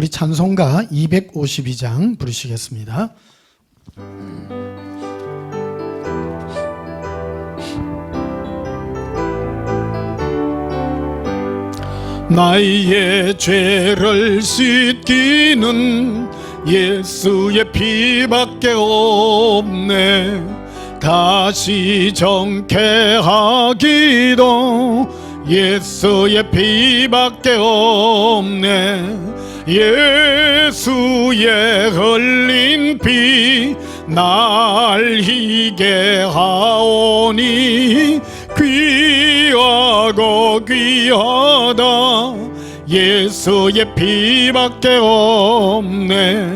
우리 찬송가 252장 부르시겠습니다. 나의 죄를 씻기는 예수의 피밖에 없네. 다시 정케하기도 예수의 피밖에 없네. 예수의 흘린 피 날 희게 하오니 귀하고 귀하다. 예수의 피밖에 없네.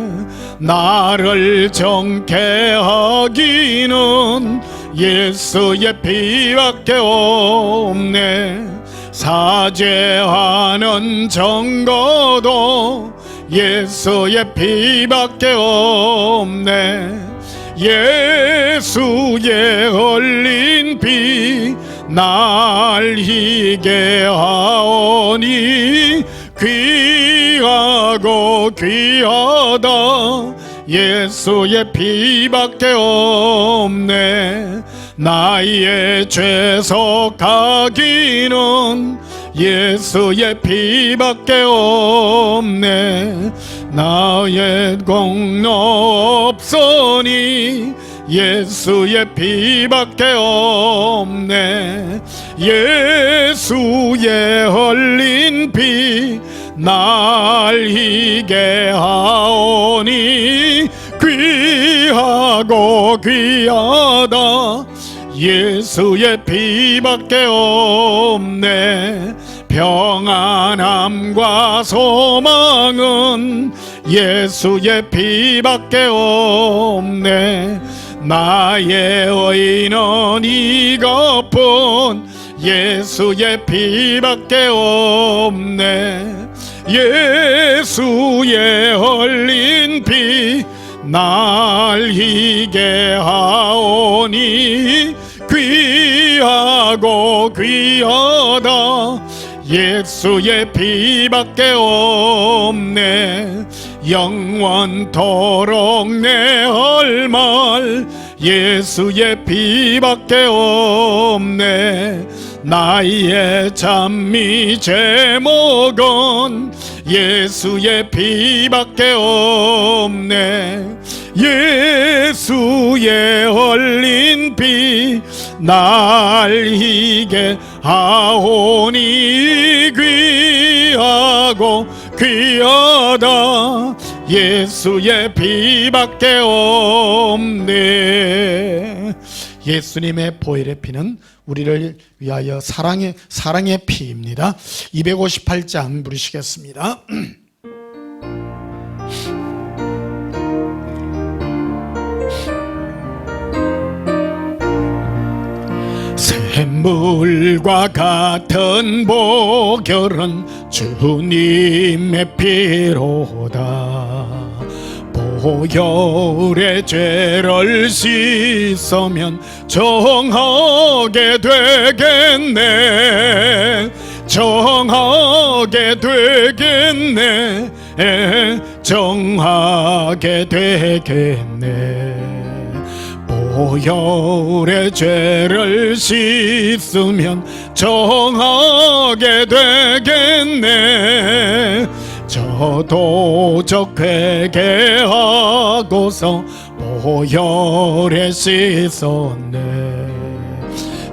나를 정케 하기는 예수의 피밖에 없네. 사죄하는 증거도 예수의 피밖에 없네. 예수의 흘린 피 날 희게 하오니 귀하고 귀하다. 예수의 피밖에 없네. 나의 죄 속하기는 예수의 피밖에 없네. 나의 공로 없으니 예수의 피밖에 없네. 예수의 흘린 피 날 희게 하오니 귀하고 귀하다. 예수의 피밖에 없네. 평안함과 소망은 예수의 피밖에 없네. 나의 의는 이것뿐 예수의 피밖에 없네. 예수의 흘린 피 날 희게 하오니 귀하고 귀하다. 예수의 피밖에 없네. 영원토록 내 할 말 예수의 피밖에 없네. 나의 찬미 제목은 예수의 피밖에 없네. 예수의 흘린 피 날 희게 하오니 귀하고 귀하다. 예수의 피밖에 없네. 예수님의 보혈의 피는 우리를 위하여 사랑의 피입니다. 258장 부르시겠습니다. 샘물과 같은 보혈은 주님의 피로다. 보혈의 죄를 씻으면 정하게 되겠네. 정하게 되겠네. 정하게 되겠네. 보혈의 죄를 씻으면 정하게 되겠네. 저도적 회개하고서 보혈에 씻었네.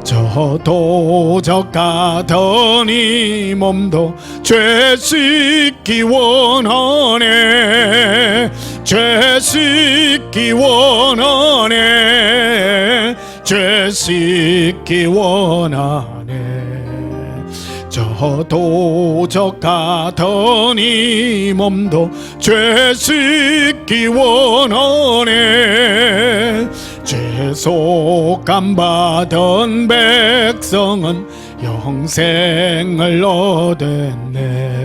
저도적 가더니 몸도 죄 씻기 원하네. 죄 씻기 원하네. 죄 씻기 원하네. 저도적 가더니 몸도 죄 씻기 원하네. 죄속감 받은 백성은 영생을 얻었네.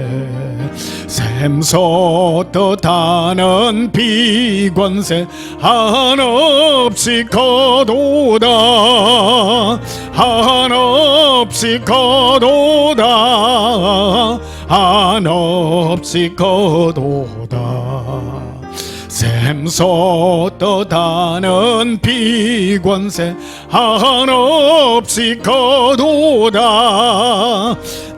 샘솟듯하는 비권세 한없이 거도다. 한없이 거도다. 한없이 거도다. 샘솟듯하는 비권세 한없이 거도다.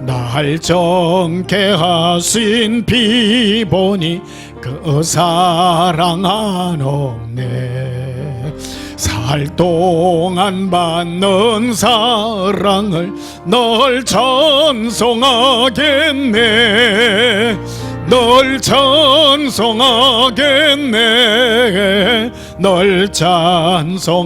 날 정케 하신 비보니 그 사랑 한없네. 살 동안 받는 사랑을 널 찬송하겠네. 널 찬송하겠네. 널 찬송하겠네.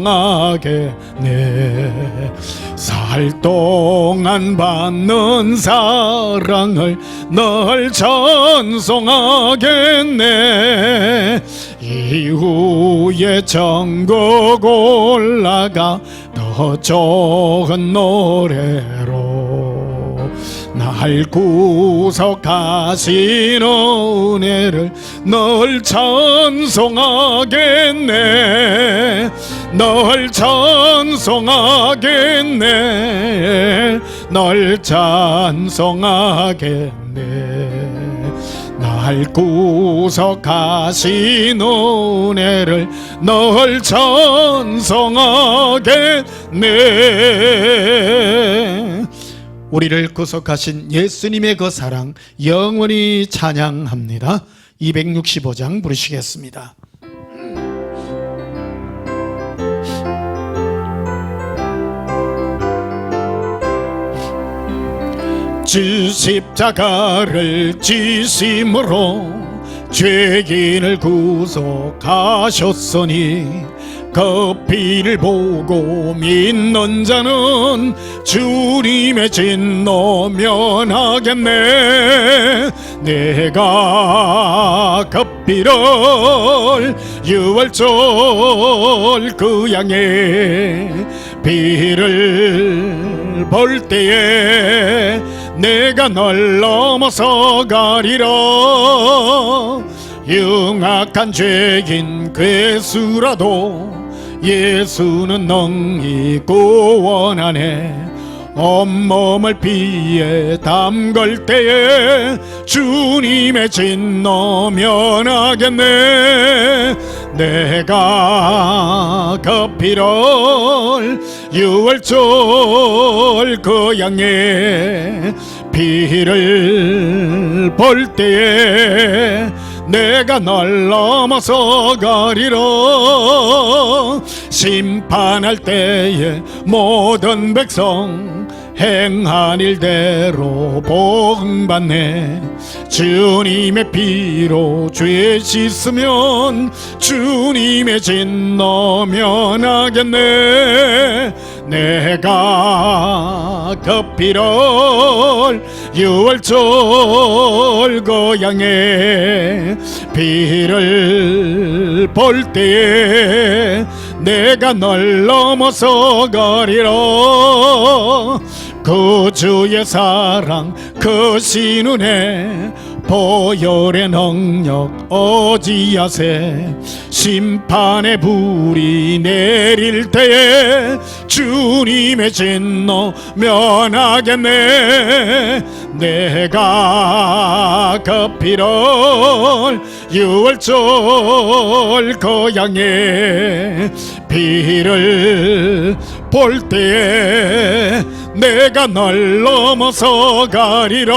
살 동안 받는 사랑을 널 찬송하겠네. 이후에 천국 올라가 더 좋은 노래로 날 구속하신 은혜를 널 찬송하겠네. 널 찬송하겠네. 널 찬송하겠네. 날 구속하신 은혜를 널 찬송하겠네. 우리를 구속하신 예수님의 그 사랑 영원히 찬양합니다. 265장 부르시겠습니다. 주 십자가를 지심으로 죄인을 구속하셨으니 그 피를 보고 믿는 자는 주님의 진노 면하겠네. 내가 그 피를 유월절 그 양의 피를 볼 때에 내가 널 넘어서 가리라. 흉악한 죄인 괴수라도 예수는 능히 구원하네. 온몸을 피에 담글 때에 주님의 진노 면하겠네. 내가 그 피를 유월절 그 양의 피를 볼 때에 내가 널 넘어서 가리라. 심판할 때에 모든 백성 행한 일대로 복받네. 주님의 피로 죄 씻으면 주님의 진노 면하겠네. 내가 그 피를 유월절 그 양의 피를 볼 때에 내가 널 넘어서 가리라. 그 주의 사랑 그 신은혜 보혈의 능력 어지하세. 심판의 불이 내릴 때에 주님의 진노 면하겠네. 내가 그 피를 유월절 그 양의 피를 볼 때에 내가 널 넘어서 가리라.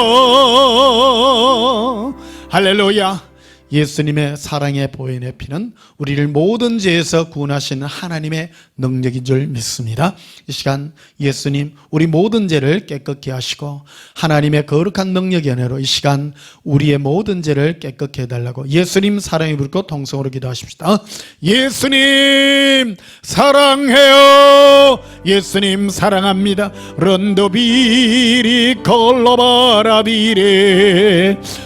할렐루야. 예수님의 사랑의 보혈의 피는 우리를 모든 죄에서 구원하시는 하나님의 능력인 줄 믿습니다. 이 시간 예수님 우리 모든 죄를 깨끗게 하시고 하나님의 거룩한 능력의 은혜로 이 시간 우리의 모든 죄를 깨끗게 해달라고 예수님 사랑에 부르고 통성으로 기도하십시다. 예수님 사랑해요. 예수님 사랑합니다. 런도비리 콜로바라비레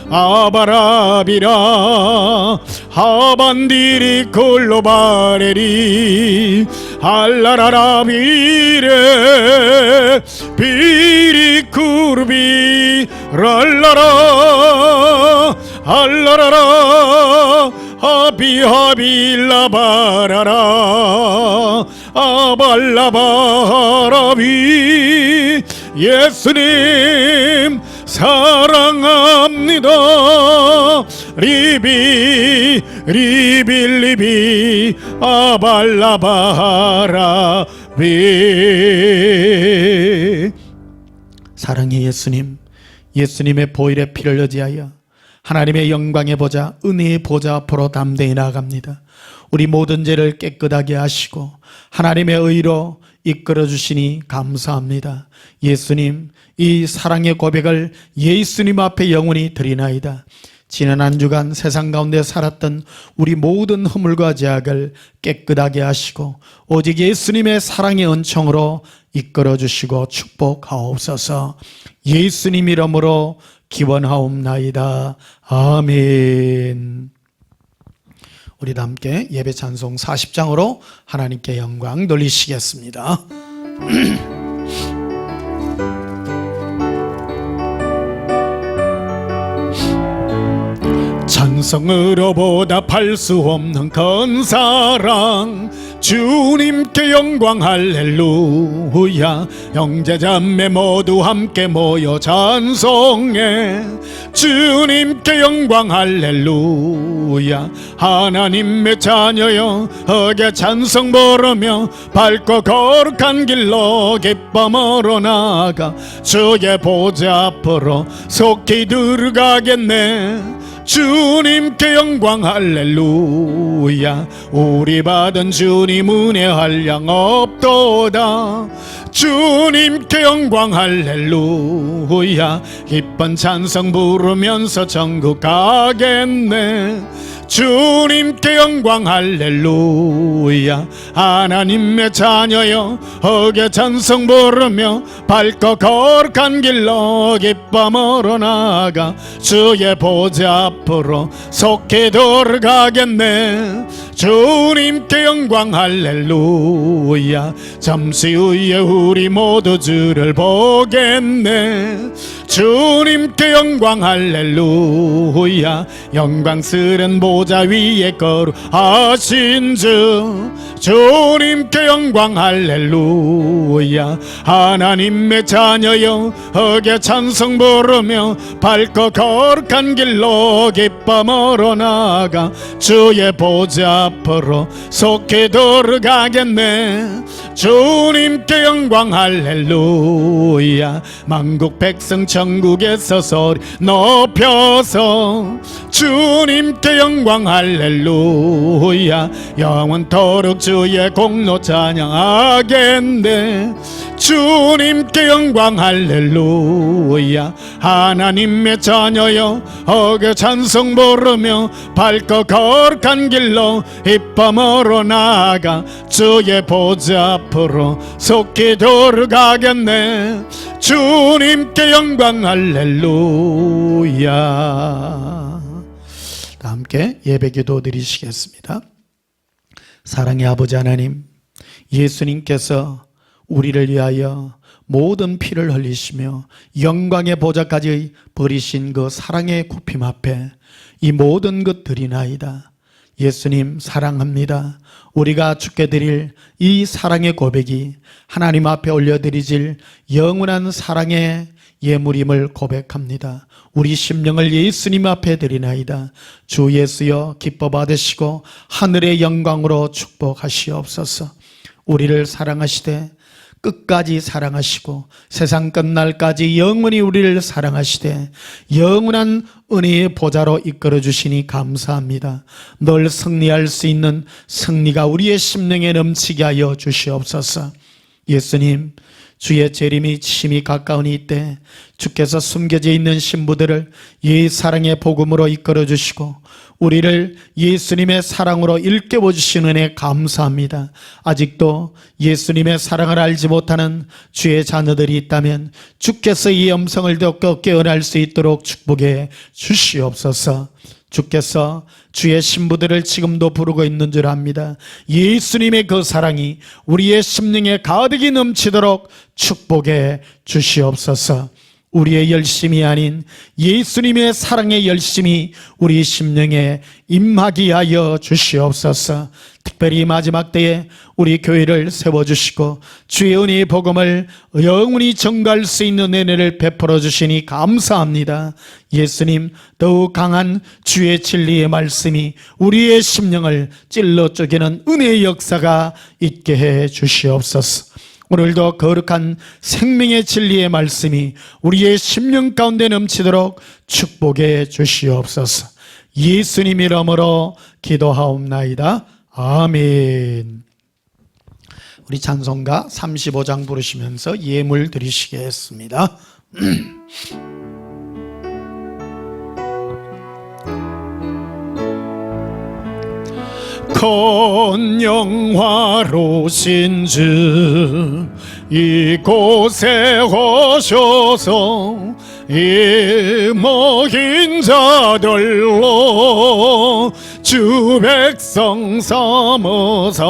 아바라비라 하반디리 콜로바레리 알라라라비레 비리쿠르비 랄라라 알라라라 하비하빌라바라라 아발라바라비. 예수님 사랑합니다. 리비 리빌리비 아발라바라비. 사랑의 예수님, 예수님의 보혈의 피를 의지하여 하나님의 영광의 보좌, 은혜의 보좌 앞으로 담대히 나아갑니다. 우리 모든 죄를 깨끗하게 하시고 하나님의 의로 이끌어 주시니 감사합니다. 예수님, 이 사랑의 고백을 예수님 앞에 영원히 드리나이다. 지난 한 주간 세상 가운데 살았던 우리 모든 허물과 죄악을 깨끗하게 하시고 오직 예수님의 사랑의 은총으로 이끌어 주시고 축복하옵소서. 예수님 이름으로 기원하옵나이다. 아멘. 우리 다 함께 예배 찬송 40장으로 하나님께 영광 돌리시겠습니다. 찬성으로 보답할 수 없는 큰 사랑, 주님께 영광 할렐루야. 형제자매 모두 함께 모여 찬송해. 주님께 영광 할렐루야. 하나님의 자녀여 흑의 찬송 부르며 밝고 거룩한 길로 기쁨으로 나아가 주의 보좌 앞으로 속히 들어가겠네. 주님께 영광 할렐루야. 우리 받은 주님 은혜 한량 없도다. 주님께 영광 할렐루야. 기쁜 찬송 부르면서 천국 가겠네. 주님께 영광 할렐루야. 하나님의 자녀여 흑의 찬송 부르며 밝고 거룩한 길로 기쁨으로 나아가 주의 보좌 앞으로 속히 들어가겠네. 주님께 영광 할렐루야. 잠시 후에 우리 모두 주를 보겠네. 주님께 영광 할렐루야. 영광스런 보좌 위에 거룩하신 주, 주님께 영광 할렐루야. 하나님의 자녀여 흑의 찬송 부르며 밝고 거룩한 길로 기쁨으로 나아가 주의 보좌 앞으로 속히 들어가겠네. 주님께 영광 할렐루야. 만국 백성 천국에서 소리 높여서 주님께 영광 할렐루야. 영원토록 주의 공로 찬양하겠네. 주님께 영광 할렐루야. 하나님의 자녀여 흑의 찬송 부르며 밝고 거룩한 길로 기쁨으로 나아가 주의 보좌 앞으로 속히 들어가겠네. 주님께 영광 할렐루야. 다 함께 예배기도 드리시겠습니다. 사랑의 아버지 하나님, 예수님께서 우리를 위하여 모든 피를 흘리시며 영광의 보좌까지 버리신 그 사랑의 굽힘 앞에 이 모든 것 드리나이다. 예수님 사랑합니다. 우리가 주께 드릴 이 사랑의 고백이 하나님 앞에 올려드리질 영원한 사랑의 예물임을 고백합니다. 우리 심령을 예수님 앞에 드리나이다. 주 예수여 기뻐 받으시고 하늘의 영광으로 축복하시옵소서. 우리를 사랑하시되 끝까지 사랑하시고 세상 끝날까지 영원히 우리를 사랑하시되 영원한 은혜의 보좌로 이끌어 주시니 감사합니다. 늘 승리할 수 있는 승리가 우리의 심령에 넘치게 하여 주시옵소서. 예수님, 주의 재림이 침이 가까우니 이때 주께서 숨겨져 있는 신부들을 이 사랑의 복음으로 이끌어 주시고 우리를 예수님의 사랑으로 일깨워 주시는 은혜 감사합니다. 아직도 예수님의 사랑을 알지 못하는 주의 자녀들이 있다면 주께서 이 음성을 듣고 깨어날 수 있도록 축복해 주시옵소서. 주께서 주의 신부들을 지금도 부르고 있는 줄 압니다. 예수님의 그 사랑이 우리의 심령에 가득히 넘치도록 축복해 주시옵소서. 우리의 열심이 아닌 예수님의 사랑의 열심이 우리 심령에 임하게 하여 주시옵소서. 특별히 마지막 때에 우리 교회를 세워주시고 주의 은혜의 복음을 영원히 전가할 수 있는 은혜를 베풀어 주시니 감사합니다. 예수님, 더욱 강한 주의 진리의 말씀이 우리의 심령을 찔러 쪼개는 은혜의 역사가 있게 해 주시옵소서. 오늘도 거룩한 생명의 진리의 말씀이 우리의 심령 가운데 넘치도록 축복해 주시옵소서. 예수님 이름으로 기도하옵나이다. 아멘. 우리 찬송가 35장 부르시면서 예물 드리시겠습니다. 건영화로신 주 이곳에 오셔서 이 먹인 자들로 주 백성 삼으사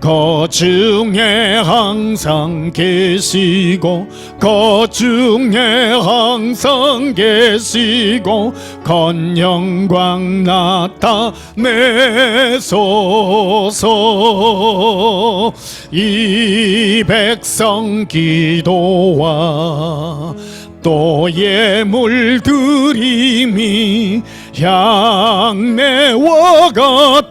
거중에 항상 계시고 거중에 항상 계시고 건영광 나타내소서. 이 백성 기도와 또 예물 드림이 향내와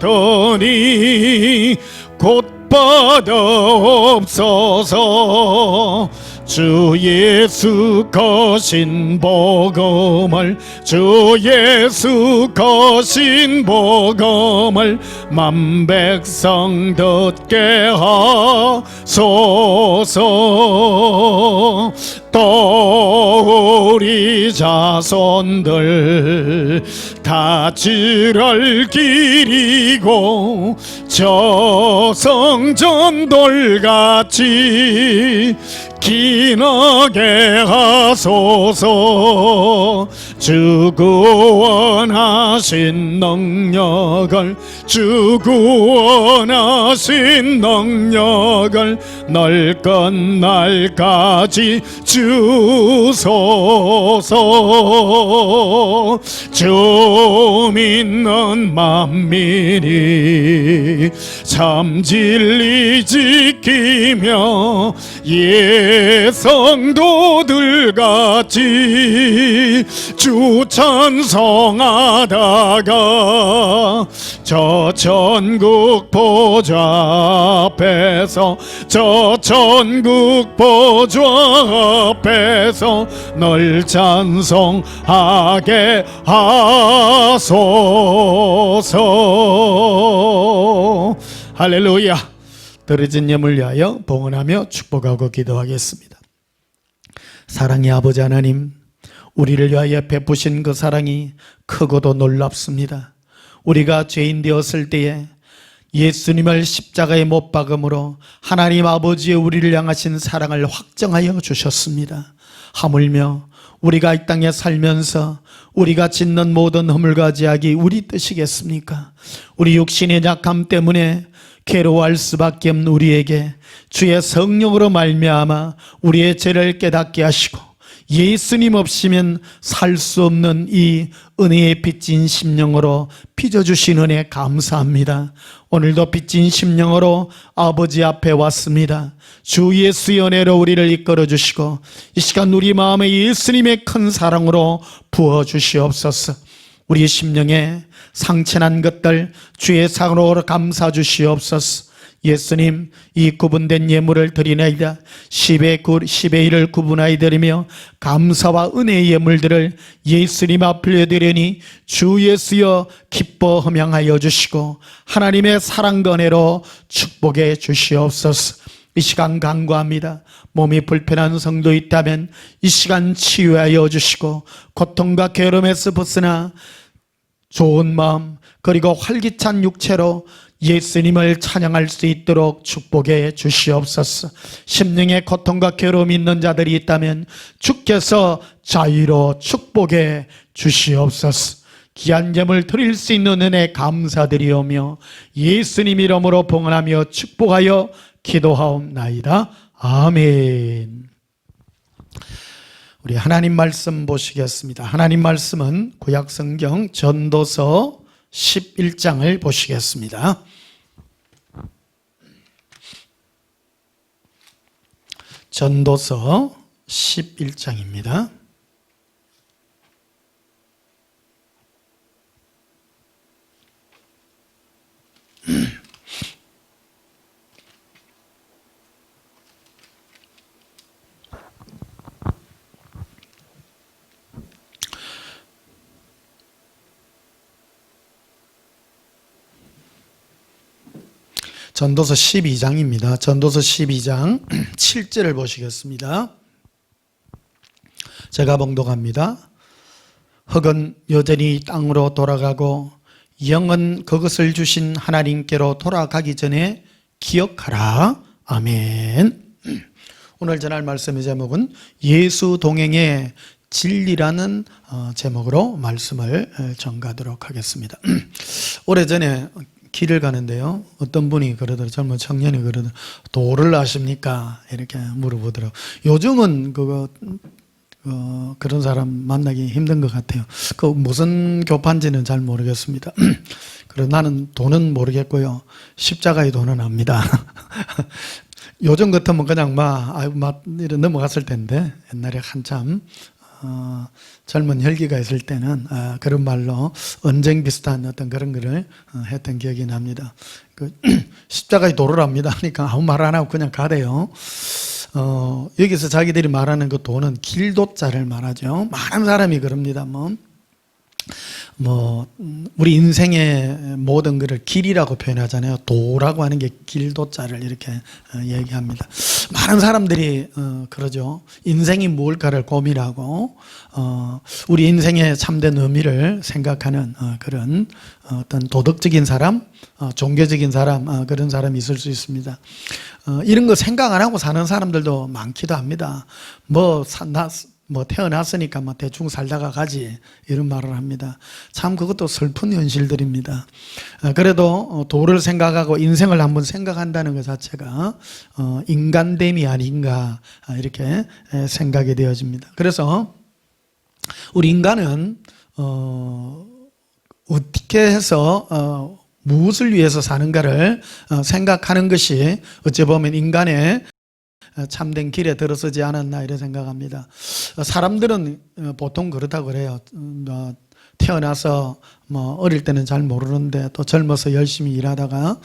같으니 곧 받아옵소서. 주 예수 거신 복음을 주 예수 거신 복음을 만 백성 듣게 하소서. 또 우리 자손들 다 지랄 길이고 저 성전 돌같이 기나게 하소서. 주 구원하신 능력을 주 구원하신 능력을 널 끝날까지 주소서. 주 믿는 만민이 참 진리 지키며 성도들같이 주 찬송하다가 저 천국 보좌 앞에서 저 천국 보좌 앞에서 널 찬송하게 하소서. 할렐루야. 떨어진 예물 위하여 봉헌하며 축복하고 기도하겠습니다. 사랑의 아버지 하나님, 우리를 위하여 베푸신 그 사랑이 크고도 놀랍습니다. 우리가 죄인 되었을 때에 예수님을 십자가에 못 박음으로 하나님 아버지의 우리를 향하신 사랑을 확정하여 주셨습니다. 하물며 우리가 이 땅에 살면서 우리가 짓는 모든 허물과 제약이 우리 뜻이겠습니까? 우리 육신의 약함 때문에 괴로워할 수밖에 없는 우리에게 주의 성령으로 말미암아 우리의 죄를 깨닫게 하시고 예수님 없이면 살 수 없는 이 은혜의 빚진 심령으로 빚어주신 은혜 감사합니다. 오늘도 빚진 심령으로 아버지 앞에 왔습니다. 주 예수의 은혜로 우리를 이끌어 주시고 이 시간 우리 마음에 예수님의 큰 사랑으로 부어주시옵소서. 우리 심령에 상처난 것들 주의 사랑으로 감사 주시옵소서. 예수님, 이 구분된 예물을 드리나이다. 10의 1을 구분하여 드리며 감사와 은혜의 예물들을 예수님 앞에 드리니 주 예수여 기뻐 흠양하여 주시고 하나님의 사랑과 은혜로 축복해 주시옵소서. 이 시간 간구합니다. 몸이 불편한 성도 있다면 이 시간 치유하여 주시고 고통과 괴로움에서 벗어나 좋은 마음 그리고 활기찬 육체로 예수님을 찬양할 수 있도록 축복해 주시옵소서. 심령에 고통과 괴로움이 있는 자들이 있다면 주께서 자유로 축복해 주시옵소서. 귀한 예물 드릴 수 있는 은혜 감사드리오며 예수님 이름으로 봉헌하며 축복하여 기도하옵나이다. 아멘. 우리 하나님 말씀 보시겠습니다. 하나님 말씀은 구약성경 전도서 11장을 보시겠습니다. 전도서 11장입니다. 전도서 12장입니다. 전도서 12장 7절을 보시겠습니다. 제가 봉독합니다. 흙은 여전히 땅으로 돌아가고 영은 그것을 주신 하나님께로 돌아가기 전에 기억하라. 아멘. 오늘 전할 말씀의 제목은 예수 동행의 진리라는 제목으로 말씀을 전가하도록 하겠습니다. 오래전에 길을 가는데요, 어떤 분이 그러더라고요. 젊은 청년이 그러더라고요. 도를 아십니까? 이렇게 물어보더라고요. 요즘은 그런 사람 만나기 힘든 것 같아요. 그 무슨 교파인지는 잘 모르겠습니다. 그리고 나는 도는 모르겠고요. 십자가의 도는 압니다. 요즘 같으면 그냥 이래 넘어갔을 텐데, 옛날에 한참 젊은 혈기가 있을 때는 그런 말로 언쟁 비슷한 어떤 그런 거를 했던 기억이 납니다. 십자가의 도를 압니다 하니까 아무 말 안 하고 그냥 가대요. 여기서 자기들이 말하는 그 도는 길도자를 말하죠. 많은 사람이 그럽니다. 우리 인생의 모든 것을 길이라고 표현하잖아요. 도라고 하는 게 길도자를 이렇게 얘기합니다. 많은 사람들이 그러죠. 인생이 무엇일까를 고민하고 우리 인생의 참된 의미를 생각하는 그런 어떤 도덕적인 사람, 종교적인 사람, 그런 사람이 있을 수 있습니다. 이런 거 생각 안 하고 사는 사람들도 많기도 합니다. 태어났으니까 대충 살다가 가지, 이런 말을 합니다. 참 그것도 슬픈 현실들입니다. 그래도 도를 생각하고 인생을 한번 생각한다는 것 자체가 인간됨이 아닌가, 이렇게 생각이 되어집니다. 그래서 우리 인간은 어떻게 해서 무엇을 위해서 사는가를 생각하는 것이 어찌 보면 인간의 참된 길에 들어서지 않았나, 이런 생각합니다. 사람들은 보통 그렇다고 그래요. 태어나서 어릴 때는 잘 모르는데 또 젊어서 열심히 일하다가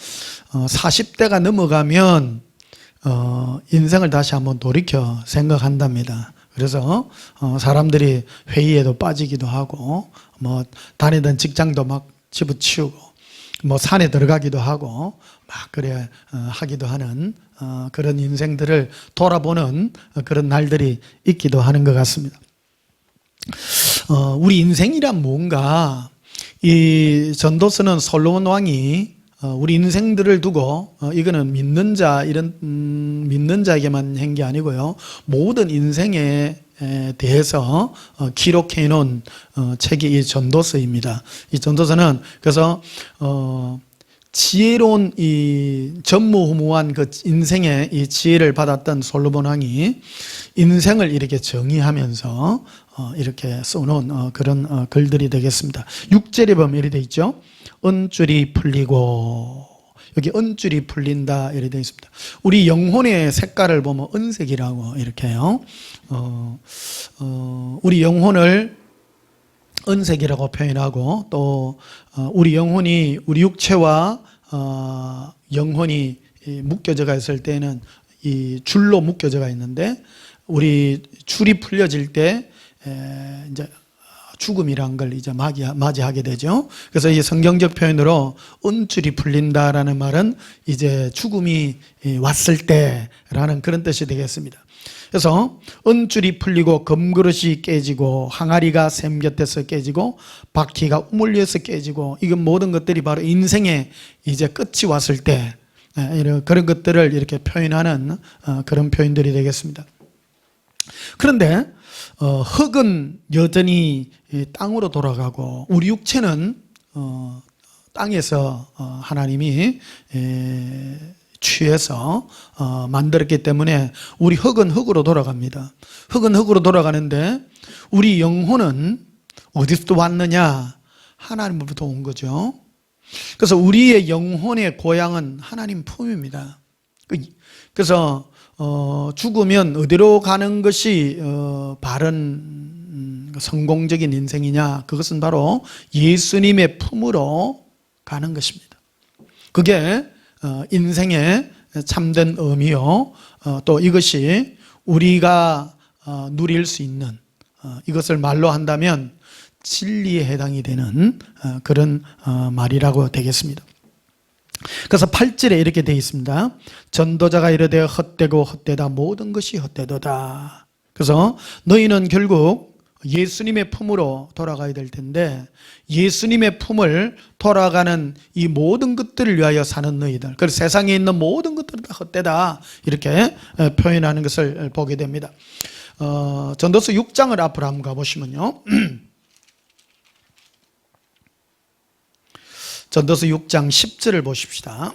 40대가 넘어가면 인생을 다시 한번 돌이켜 생각한답니다. 그래서 사람들이 회의에도 빠지기도 하고 다니던 직장도 막 집어치우고 산에 들어가기도 하고 그래 하기도 하는 그런 인생들을 돌아보는 그런 날들이 있기도 하는 것 같습니다. 우리 인생이란 뭔가, 이 전도서는 솔로몬 왕이 우리 인생들을 두고 이거는 믿는 자에게만 한 게 아니고요, 모든 인생에 대해서 기록해 놓은 책이 이 전도서입니다. 이 전도서는 그래서 지혜로운 이 전무후무한 그 인생의 이 지혜를 받았던 솔로몬 왕이 인생을 이렇게 정의하면서 이렇게 써놓은 그런 글들이 되겠습니다. 6절에 보면 이렇게 되어 있죠. 은줄이 풀리고, 여기 은줄이 풀린다 이렇게 되어 있습니다. 우리 영혼의 색깔을 보면 은색이라고 이렇게 해요. 우리 영혼을 은색이라고 표현하고, 또 우리 영혼이, 우리 육체와 영혼이 묶여져가 있을 때는 이 줄로 묶여져가 있는데, 우리 줄이 풀려질 때 이제 죽음이란 걸 이제 맞이하게 되죠. 그래서 이 성경적 표현으로 은줄이 풀린다라는 말은 이제 죽음이 왔을 때라는 그런 뜻이 되겠습니다. 그래서 은줄이 풀리고 금그릇이 깨지고 항아리가 샘 곁에서 깨지고 바퀴가 우물려서 깨지고, 이건 모든 것들이 바로 인생의 이제 끝이 왔을 때 그런 것들을 이렇게 표현하는 그런 표현들이 되겠습니다. 그런데 흙은 여전히 땅으로 돌아가고, 우리 육체는 땅에서 하나님이 취해서 만들었기 때문에 우리 흙은 흙으로 돌아갑니다. 흙은 흙으로 돌아가는데 우리 영혼은 어디서 왔느냐? 하나님으로부터 온 거죠. 그래서 우리의 영혼의 고향은 하나님 품입니다. 그래서 죽으면 어디로 가는 것이 바른 성공적인 인생이냐? 그것은 바로 예수님의 품으로 가는 것입니다. 그게 인생의 참된 의미요. 또 이것이 우리가 누릴 수 있는, 이것을 말로 한다면 진리에 해당이 되는 그런 말이라고 되겠습니다. 그래서 8절에 이렇게 되어 있습니다. 전도자가 이르되 헛되고 헛되다 모든 것이 헛되도다. 그래서 너희는 결국 예수님의 품으로 돌아가야 될 텐데 예수님의 품을 돌아가는 이 모든 것들을 위하여 사는 너희들, 그래서 세상에 있는 모든 것들은 다 헛되다 이렇게 표현하는 것을 보게 됩니다. 전도서 6장을 앞으로 한번 가보시면요. 전도서 6장 10절을 보십시다.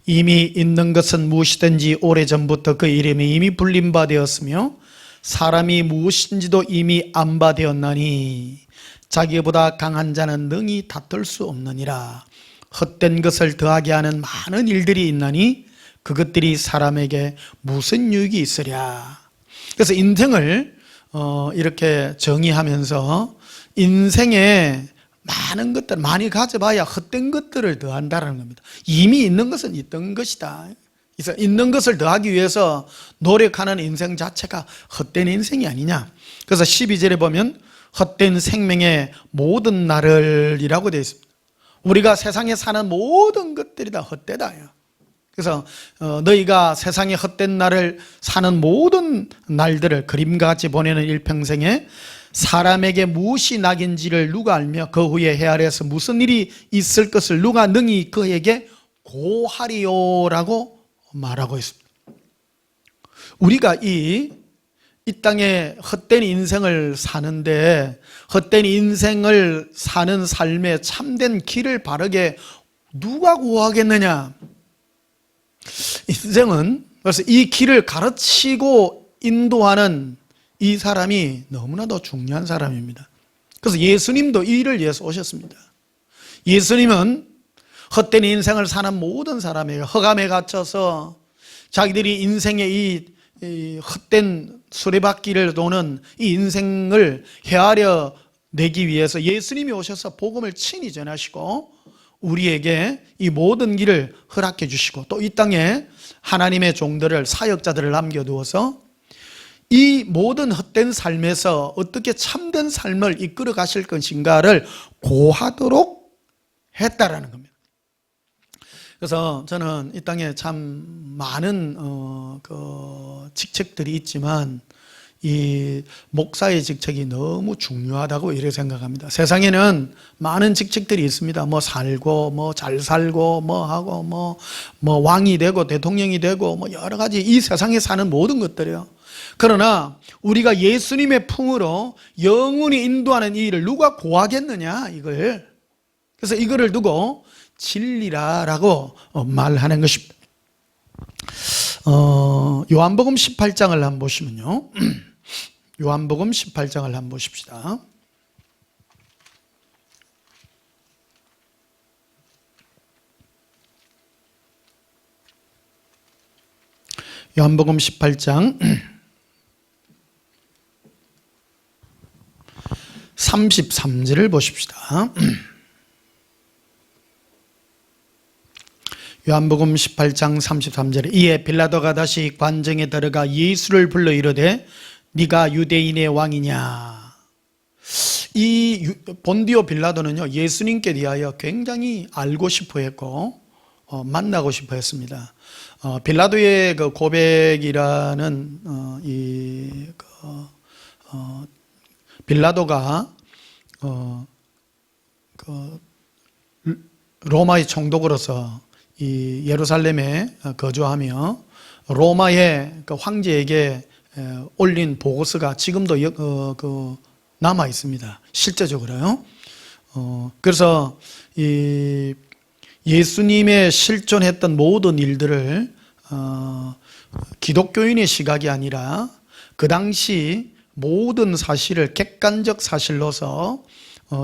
이미 있는 것은 무엇이든지 오래전부터 그 이름이 이미 불린 바 되었으며 사람이 무엇인지도 이미 안 바 되었나니 자기보다 강한 자는 능히 다툴 수 없느니라. 헛된 것을 더하게 하는 많은 일들이 있나니 그것들이 사람에게 무슨 유익이 있으랴. 그래서 인생을 이렇게 정의하면서 인생에 많은 것들 많이 가져봐야 헛된 것들을 더한다는 겁니다. 이미 있는 것은 있던 것이다. 그래서 있는 것을 더하기 위해서 노력하는 인생 자체가 헛된 인생이 아니냐. 그래서 12절에 보면 헛된 생명의 모든 날을 이라고 되어 있습니다. 우리가 세상에 사는 모든 것들이 다 헛되다. 그래서 너희가 세상에 헛된 날을 사는 모든 날들을 그림과 같이 보내는 일평생에 사람에게 무엇이 낙인지를 누가 알며 그 후에 해 아래에서 무슨 일이 있을 것을 누가 능히 그에게 고하리요라고 말하고 있습니다. 우리가 이 땅에 헛된 인생을 사는데 헛된 인생을 사는 삶의 참된 길을 바르게 누가 고하겠느냐? 인생은 그래서 이 길을 가르치고 인도하는 이 사람이 너무나도 중요한 사람입니다. 그래서 예수님도 이 일을 위해서 오셨습니다. 예수님은 헛된 인생을 사는 모든 사람에게 허감에 갇혀서 자기들이 인생의 이 헛된 수레바퀴를 도는 이 인생을 헤아려 내기 위해서 예수님이 오셔서 복음을 친히 전하시고 우리에게 이 모든 길을 허락해 주시고 또 이 땅에 하나님의 종들을 사역자들을 남겨두어서 이 모든 헛된 삶에서 어떻게 참된 삶을 이끌어 가실 것인가를 고하도록 했다라는 겁니다. 그래서 저는 이 땅에 참 많은 직책들이 있지만 이 목사의 직책이 너무 중요하다고 이렇게 생각합니다. 세상에는 많은 직책들이 있습니다. 뭐 살고 뭐 잘 살고 뭐 하고 뭐 왕이 되고 대통령이 되고 뭐 여러 가지 이 세상에 사는 모든 것들이요. 그러나 우리가 예수님의 품으로 영원히 인도하는 이 일을 누가 고하겠느냐 이걸. 그래서 이거를 두고 진리라라고 말하는 것입니다. 요한복음 18장을 한번 보시면요. 요한복음 18장을 한번 보십시다. 요한복음 18장 33절을 보십시다. 요한복음 18장 33절에 이에 빌라도가 다시 관정에 들어가 예수를 불러 이르되 네가 유대인의 왕이냐. 이 본디오 빌라도는요 예수님께 대하여 굉장히 알고 싶어 했고 만나고 싶어 했습니다. 빌라도의 그 고백이라는 빌라도가 로마의 총독으로서 이 예루살렘에 거주하며 로마의 그 황제에게 올린 보고서가 지금도 남아 있습니다. 실제적으로요. 그래서 이 예수님의 실존했던 모든 일들을 기독교인의 시각이 아니라 그 당시 모든 사실을 객관적 사실로서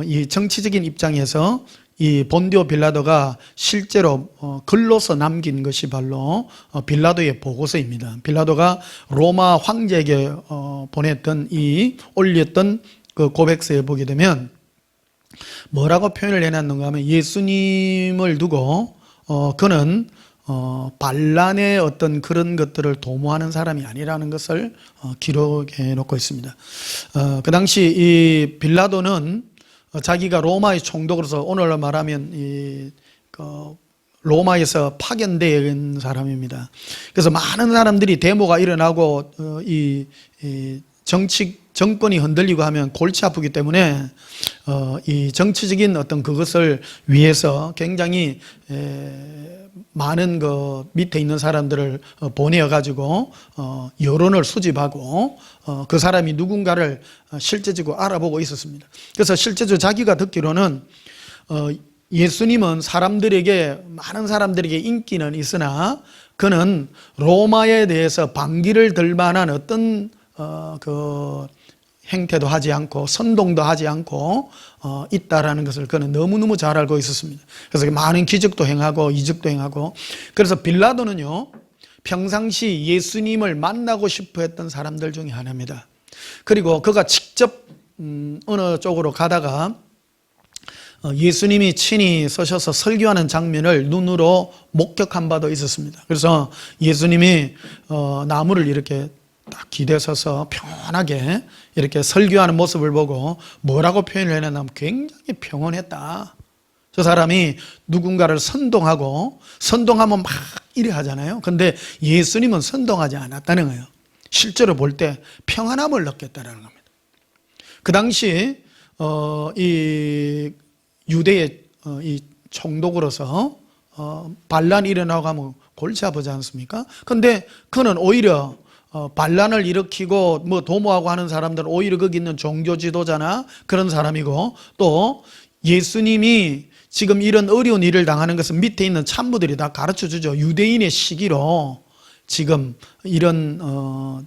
이 정치적인 입장에서 이 본디오 빌라도가 실제로 글로서 남긴 것이 바로 빌라도의 보고서입니다. 빌라도가 로마 황제에게 보냈던 올렸던 그 고백서에 보게 되면 뭐라고 표현을 해놨는가 하면 예수님을 두고 그는 반란의 어떤 그런 것들을 도모하는 사람이 아니라는 것을 기록해 놓고 있습니다. 그 당시 이 빌라도는 자기가 로마의 총독으로서 오늘로 말하면 로마에서 파견된 사람입니다. 그래서 많은 사람들이 데모가 일어나고 정권이 흔들리고 하면 골치 아프기 때문에 이 정치적인 어떤 그것을 위해서 굉장히 많은 그 밑에 있는 사람들을 보내어 가지고 여론을 수집하고 그 사람이 누군가를 실제적으로 알아보고 있었습니다. 그래서 실제적으로 자기가 듣기로는 예수님은 많은 사람들에게 인기는 있으나 그는 로마에 대해서 반기를 들 만한 어떤 그 행태도 하지 않고 선동도 하지 않고 있다라는 것을 그는 너무너무 잘 알고 있었습니다. 그래서 많은 기적도 행하고 이적도 행하고, 그래서 빌라도는요 평상시 예수님을 만나고 싶어 했던 사람들 중에 하나입니다. 그리고 그가 직접 어느 쪽으로 가다가 예수님이 친히 서셔서 설교하는 장면을 눈으로 목격한 바도 있었습니다. 그래서 예수님이 나무를 이렇게 딱 기대 서서 편하게 이렇게 설교하는 모습을 보고 뭐라고 표현을 해놨냐면 굉장히 평온했다. 저 사람이 누군가를 선동하면 막 이래 하잖아요. 근데 예수님은 선동하지 않았다는 거예요. 실제로 볼 때 평안함을 느꼈다는 겁니다. 그 당시 이 유대의 이 총독으로서 반란이 일어나고 하면 골치 아프지 않습니까? 근데 그는 오히려 반란을 일으키고 도모하고 하는 사람들은 오히려 거기 있는 종교 지도자나 그런 사람이고, 또 예수님이 지금 이런 어려운 일을 당하는 것은 밑에 있는 참모들이 다 가르쳐 주죠. 유대인의 시기로 지금 이런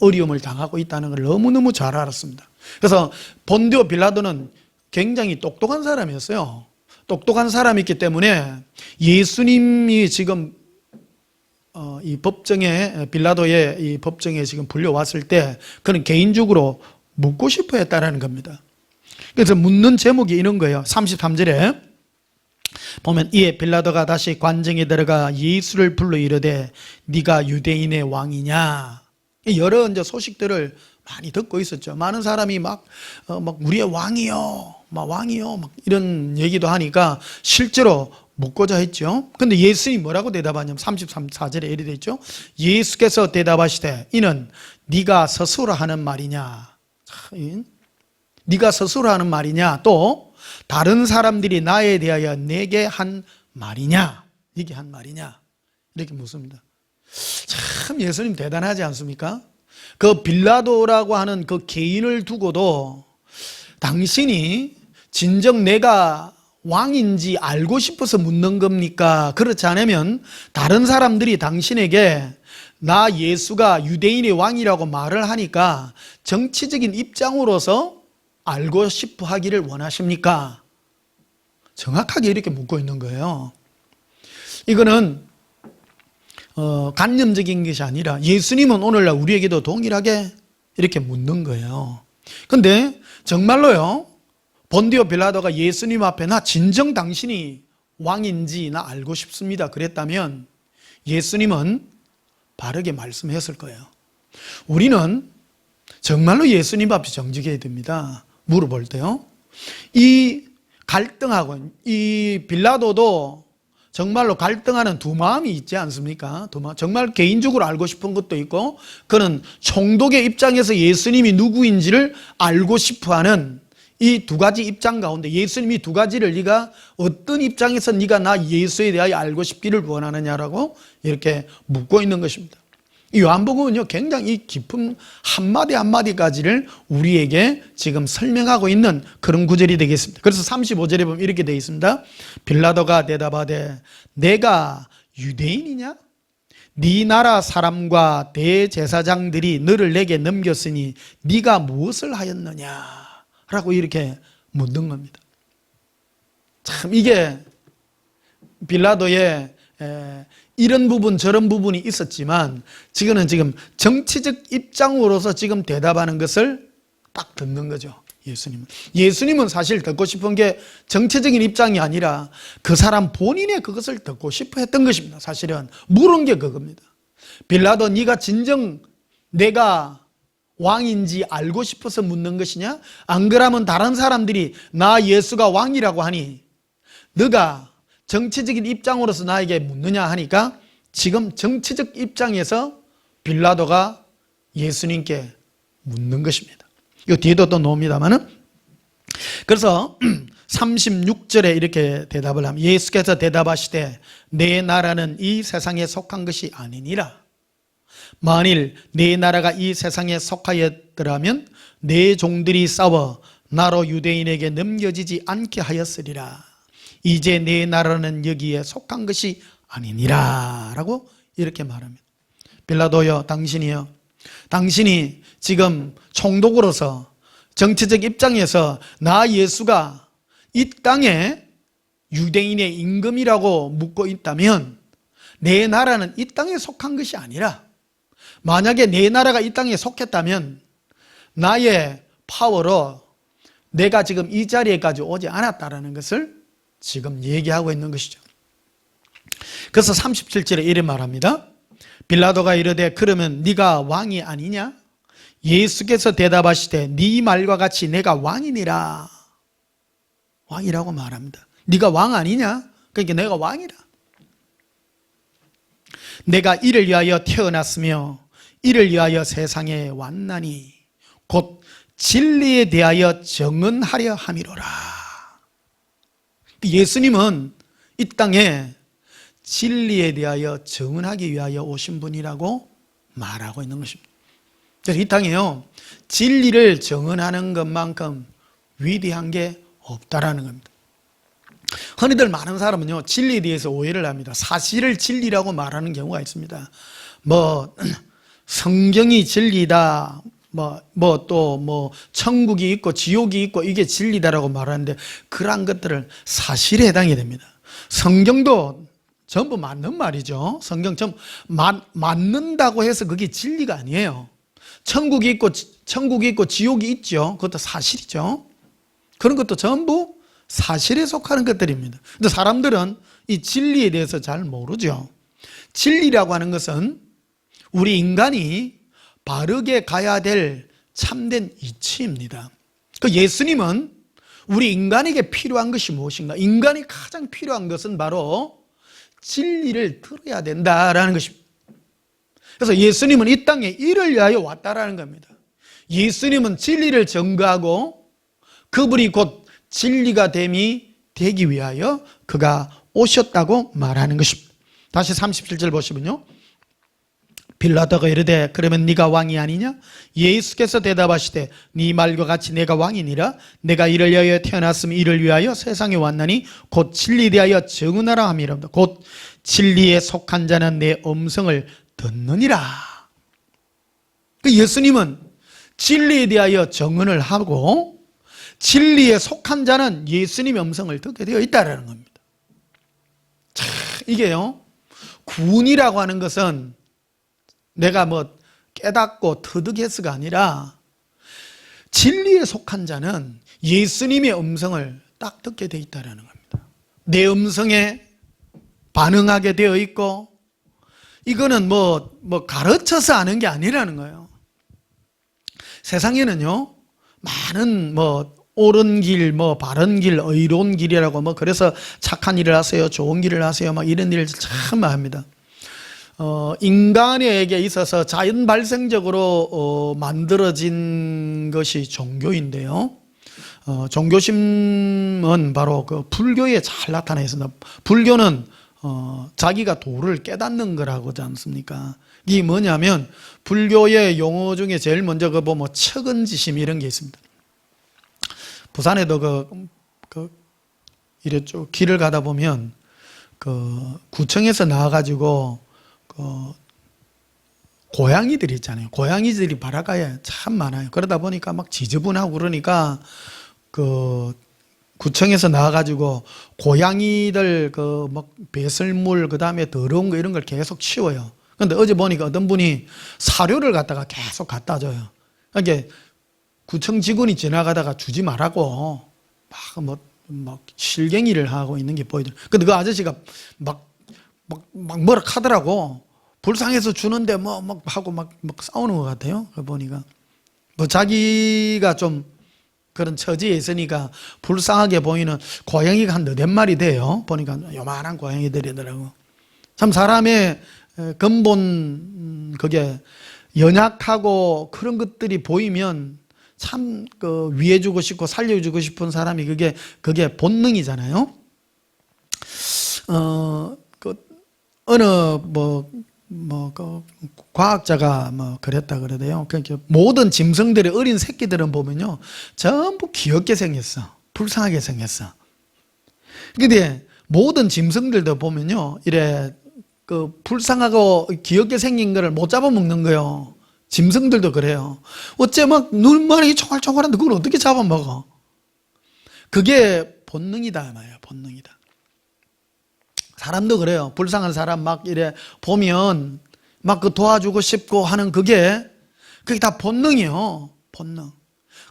어려움을 당하고 있다는 걸 너무너무 잘 알았습니다. 그래서 본디오 빌라도는 굉장히 똑똑한 사람이었어요. 똑똑한 사람이기 때문에 예수님이 지금 이 법정에, 빌라도의 이 법정에 지금 불려왔을 때 그는 개인적으로 묻고 싶어 했다라는 겁니다. 그래서 묻는 제목이 이런 거예요. 33절에 보면 이에 빌라도가 다시 관정에 들어가 예수를 불러 이르되 네가 유대인의 왕이냐. 여러 이제 소식들을 많이 듣고 있었죠. 많은 사람이 막 우리의 왕이요, 왕이요, 이런 얘기도 하니까 실제로 묻고자 했죠. 근데 예수님이 뭐라고 대답하냐면 33절에 이렇게 되어 있죠. 예수께서 대답하시되 이는 네가 스스로 하는 말이냐, 네가 스스로 하는 말이냐, 또 다른 사람들이 나에 대하여 내게 한 말이냐, 이게 한 말이냐, 이렇게 묻습니다. 참 예수님 대단하지 않습니까? 그 빌라도라고 하는 그 개인을 두고도 당신이 진정 내가 왕인지 알고 싶어서 묻는 겁니까? 그렇지 않으면 다른 사람들이 당신에게 나 예수가 유대인의 왕이라고 말을 하니까 정치적인 입장으로서 알고 싶어 하기를 원하십니까? 정확하게 이렇게 묻고 있는 거예요. 이거는 관념적인 것이 아니라 예수님은 오늘날 우리에게도 동일하게 이렇게 묻는 거예요. 근데 정말로요, 본디오 빌라도가 예수님 앞에 나 진정 당신이 왕인지 나 알고 싶습니다 그랬다면 예수님은 바르게 말씀했을 거예요. 우리는 정말로 예수님 앞에 정직해야 됩니다. 물어볼 때요. 이 갈등하고 이 빌라도도 정말로 갈등하는 두 마음이 있지 않습니까? 정말 개인적으로 알고 싶은 것도 있고, 그는 총독의 입장에서 예수님이 누구인지를 알고 싶어하는 이 두 가지 입장 가운데 예수님이 두 가지를 네가 어떤 입장에서 네가 나 예수에 대하여 알고 싶기를 원하느냐라고 이렇게 묻고 있는 것입니다. 이 요한복음은요, 굉장히 깊은 한마디 한마디까지를 우리에게 지금 설명하고 있는 그런 구절이 되겠습니다. 그래서 35절에 보면 이렇게 되어 있습니다. 빌라도가 대답하되 내가 유대인이냐? 네 나라 사람과 대제사장들이 너를 내게 넘겼으니 네가 무엇을 하였느냐? 라고 이렇게 묻는 겁니다. 참 이게 빌라도의 이런 부분 저런 부분이 있었지만 지금 정치적 입장으로서 지금 대답하는 것을 딱 듣는 거죠. 예수님은 사실 듣고 싶은 게 정치적인 입장이 아니라 그 사람 본인의 그것을 듣고 싶어 했던 것입니다. 사실은 물은 게 그겁니다. 빌라도 네가 진정 내가 왕인지 알고 싶어서 묻는 것이냐? 안 그러면 다른 사람들이 나 예수가 왕이라고 하니 너가 정치적인 입장으로서 나에게 묻느냐 하니까 지금 정치적 입장에서 빌라도가 예수님께 묻는 것입니다. 이 뒤에도 또 나옵니다만은, 그래서 36절에 이렇게 대답을 하면 예수께서 대답하시되 내 나라는 이 세상에 속한 것이 아니니라. 만일 내 나라가 이 세상에 속하였더라면 내 종들이 싸워 나로 유대인에게 넘겨지지 않게 하였으리라. 이제 내 나라는 여기에 속한 것이 아니니라 라고 이렇게 말합니다. 빌라도여, 당신이 지금 총독으로서 정치적 입장에서 나 예수가 이 땅에 유대인의 임금이라고 묻고 있다면 내 나라는 이 땅에 속한 것이 아니라, 만약에 내 나라가 이 땅에 속했다면 나의 파워로 내가 지금 이 자리에까지 오지 않았다라는 것을 지금 얘기하고 있는 것이죠. 그래서 37절에 이렇게 말합니다. 빌라도가 이르되 그러면 네가 왕이 아니냐? 예수께서 대답하시되 네 말과 같이 내가 왕이니라. 왕이라고 말합니다. 네가 왕 아니냐? 그러니까 내가 왕이라. 내가 이를 위하여 태어났으며 이를 위하여 세상에 왔나니 곧 진리에 대하여 증언하려 함이로라. 예수님은 이 땅에 진리에 대하여 증언하기 위하여 오신 분이라고 말하고 있는 것입니다. 그래서 이 땅에요, 진리를 증언하는 것만큼 위대한 게 없다라는 겁니다. 흔히들 많은 사람은요, 진리에 대해서 오해를 합니다. 사실을 진리라고 말하는 경우가 있습니다. 성경이 진리다, 천국이 있고 지옥이 있고 이게 진리다라고 말하는데, 그러한 것들을 사실에 해당이 됩니다. 성경도 전부 맞는 말이죠. 성경 전부 맞는다고 해서 그게 진리가 아니에요. 천국이 있고 지옥이 있죠. 그것도 사실이죠. 그런 것도 전부 사실에 속하는 것들입니다. 근데 사람들은 이 진리에 대해서 잘 모르죠. 진리라고 하는 것은 우리 인간이 바르게 가야 될 참된 이치입니다. 그 예수님은 우리 인간에게 필요한 것이 무엇인가? 인간이 가장 필요한 것은 바로 진리를 들어야 된다라는 것입니다. 그래서 예수님은 이 땅에 이를 위하여 왔다라는 겁니다. 예수님은 진리를 전가하고 그분이 곧 진리가 되기 위하여 그가 오셨다고 말하는 것입니다. 다시 37절 보시면요, 빌라도가 이르되 그러면 네가 왕이 아니냐? 예수께서 대답하시되 네 말과 같이 내가 왕이니라. 내가 이를 위하여 태어났으면 이를 위하여 세상에 왔나니 곧 진리에 대하여 증언하라 함이랍니다. 곧 진리에 속한 자는 내 음성을 듣느니라. 예수님은 진리에 대하여 증언을 하고 진리에 속한 자는 예수님의 음성을 듣게 되어 있다는 겁니다. 이게요, 구원이라고 하는 것은 내가 깨닫고 터득해서가 아니라 진리에 속한 자는 예수님의 음성을 딱 듣게 되어 있다는 겁니다. 내 음성에 반응하게 되어 있고, 이거는 가르쳐서 아는 게 아니라는 거예요. 세상에는요, 많은 옳은 길, 바른 길, 의로운 길이라고 그래서 착한 일을 하세요, 좋은 길을 하세요, 이런 일을 참 합니다. 인간에게 있어서 자연 발생적으로 만들어진 것이 종교인데요. 종교심은 바로 그 불교에 잘 나타나 있습니다. 불교는 자기가 도를 깨닫는 거라고 하지 않습니까? 이게 뭐냐면 불교의 용어 중에 제일 먼저 그 보면 척은지심 이런 게 있습니다. 부산에도 이래 쭉 길을 가다 보면 구청에서 나와가지고 고양이들이 있잖아요. 고양이들이 바닷가에 참 많아요. 그러다 보니까 막 지저분하고 그러니까 구청에서 나와가지고 고양이들 막 배설물 그다음에 더러운 거 이런 걸 계속 치워요. 근데 어제 보니까 어떤 분이 사료를 갖다가 계속 갖다 줘요. 이게 구청 직원이 지나가다가 주지 말라고 막 실갱이를 하고 있는 게 보이더라고요. 근데 그 아저씨가 막 뭐라 하더라고. 불쌍해서 주는데 막 하고 막 싸우는 것 같아요. 보니까 자기가 좀 그런 처지에 있으니까 불쌍하게 보이는 고양이가 한 4마리 돼요. 보니까 요만한 고양이들이더라고. 참 사람의 근본 그게 연약하고 그런 것들이 보이면 참 위해주고 싶고 살려주고 싶은 사람이 그게 본능이잖아요. 어느 과학자가 그랬다 그러대요. 그러니까 모든 짐승들의 어린 새끼들은 보면요, 전부 귀엽게 생겼어. 불쌍하게 생겼어. 근데 모든 짐승들도 보면요, 이래 불쌍하고 귀엽게 생긴 거를 못 잡아먹는 거예요. 짐승들도 그래요. 어째 막 눈만이 총알총알한데 그걸 어떻게 잡아먹어? 그게 본능이다 말이에요. 본능이다. 사람도 그래요. 불쌍한 사람 막 이래 보면 막 도와주고 싶고 하는 그게 다 본능이에요. 본능.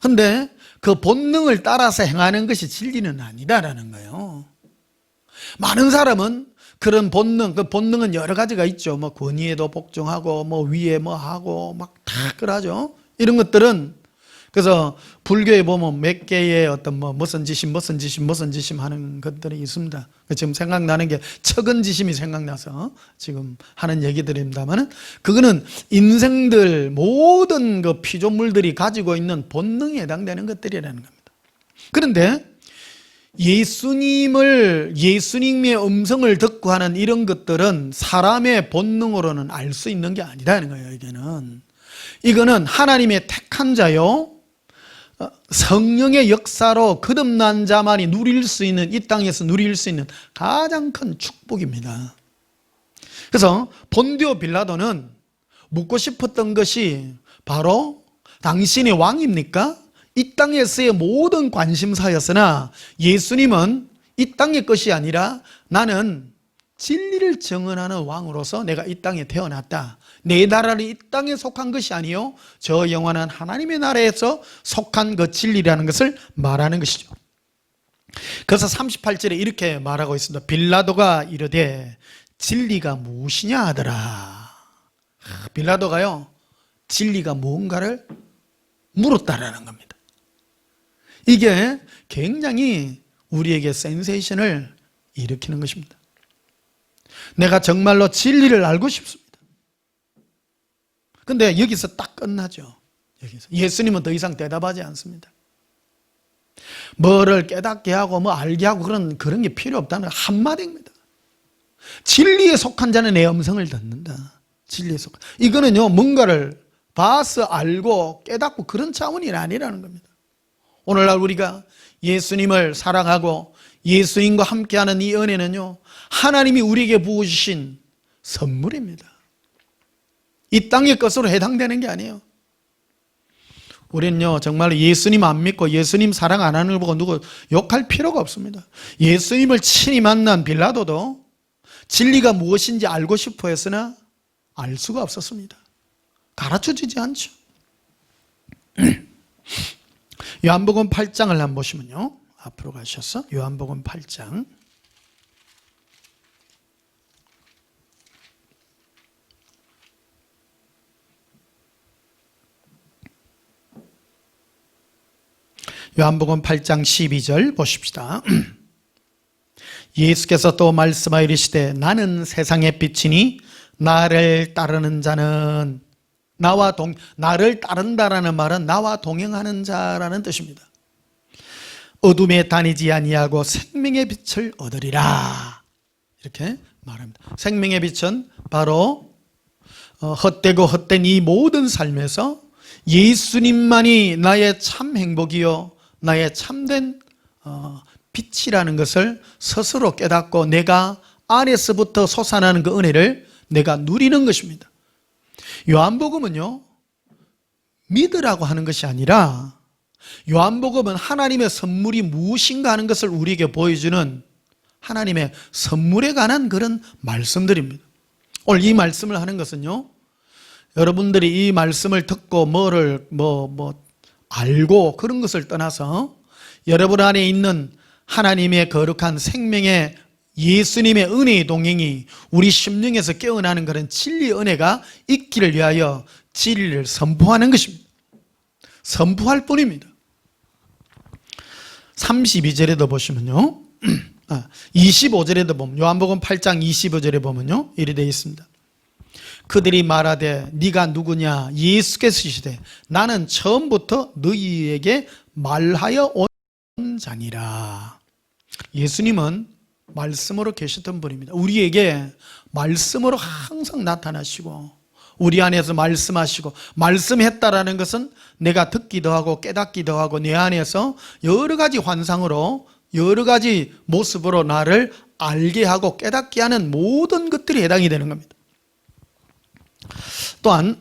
근데 그 본능을 따라서 행하는 것이 진리는 아니다라는 거예요. 많은 사람은 그런 본능, 그 본능은 여러 가지가 있죠. 권위에도 복종하고, 위에 하고, 막 다 그러죠. 이런 것들은, 그래서 불교에 보면 몇 개의 어떤 무슨 지심 하는 것들이 있습니다. 지금 생각나는 게 척은지심이 생각나서 지금 하는 얘기들입니다만, 그거는 인생들 모든 그 피조물들이 가지고 있는 본능에 해당되는 것들이라는 겁니다. 그런데 예수님의 음성을 듣고 하는 이런 것들은 사람의 본능으로는 알 수 있는 게 아니라는 거예요. 이거는 하나님의 택한 자요, 성령의 역사로 거듭난 자만이 누릴 수 있는, 이 땅에서 누릴 수 있는 가장 큰 축복입니다. 그래서 본디오 빌라도는 묻고 싶었던 것이 바로 당신이 왕입니까? 이 땅에서의 모든 관심사였으나 예수님은 이 땅의 것이 아니라 나는 진리를 증언하는 왕으로서 내가 이 땅에 태어났다. 내 나라는 이 땅에 속한 것이 아니요 저 영원한 하나님의 나라에서 속한 그 진리라는 것을 말하는 것이죠. 그래서 38절에 이렇게 말하고 있습니다. 빌라도가 이르되 진리가 무엇이냐 하더라. 빌라도가요, 진리가 무언가를 물었다라는 겁니다. 이게 굉장히 우리에게 센세이션을 일으키는 것입니다. 내가 정말로 진리를 알고 싶습니다. 근데 여기서 딱 끝나죠. 예수님은 더 이상 대답하지 않습니다. 뭐를 깨닫게 하고 알게 하고 그런 게 필요 없다는 한마디입니다. 진리에 속한 자는 내 음성을 듣는다. 진리에 속한. 이거는요, 뭔가를 봐서 알고 깨닫고 그런 차원이 아니라는 겁니다. 오늘날 우리가 예수님을 사랑하고 예수님과 함께하는 이 은혜는요, 하나님이 우리에게 부어주신 선물입니다. 이 땅의 것으로 해당되는 게 아니에요. 우리는요, 정말 예수님 안 믿고 예수님 사랑 안 하는 걸 보고 누구 욕할 필요가 없습니다. 예수님을 친히 만난 빌라도도 진리가 무엇인지 알고 싶어 했으나 알 수가 없었습니다. 가르쳐주지 않죠. 요한복음 8장을 한번 보시면요, 앞으로 가셔서 요한복음 8장 요한복음 8장 12절 보십시다. 예수께서 또 말씀하여 이르시되 나는 세상의 빛이니 나를 따르는 자는 나를 따른다라는 말은 나와 동행하는 자라는 뜻입니다. 어둠에 다니지 아니하고 생명의 빛을 얻으리라, 이렇게 말합니다. 생명의 빛은 바로 헛되고 헛된 이 모든 삶에서 예수님만이 나의 참 행복이요 나의 참된 빛이라는 것을 스스로 깨닫고 내가 안에서부터 솟아나는 그 은혜를 내가 누리는 것입니다. 요한복음은요, 믿으라고 하는 것이 아니라 요한복음은 하나님의 선물이 무엇인가 하는 것을 우리에게 보여주는 하나님의 선물에 관한 그런 말씀들입니다. 오늘 이 말씀을 하는 것은요, 여러분들이 이 말씀을 듣고 알고 그런 것을 떠나서 여러분 안에 있는 하나님의 거룩한 생명의 예수님의 은혜의 동행이 우리 심령에서 깨어나는 그런 진리의 은혜가 있기를 위하여 진리를 선포하는 것입니다. 선포할 뿐입니다. 32절에도 보시면요, 25절에도 보면, 요한복음 8장 25절에 보면요, 이리 되어 있습니다. 그들이 말하되 네가 누구냐? 예수께서 이르시되 나는 처음부터 너희에게 말하여 온 자니라. 예수님은 말씀으로 계셨던 분입니다. 우리에게 말씀으로 항상 나타나시고 우리 안에서 말씀하시고, 말씀했다라는 것은 내가 듣기도 하고 깨닫기도 하고 내 안에서 여러 가지 환상으로 여러 가지 모습으로 나를 알게 하고 깨닫게 하는 모든 것들이 해당이 되는 겁니다. 또한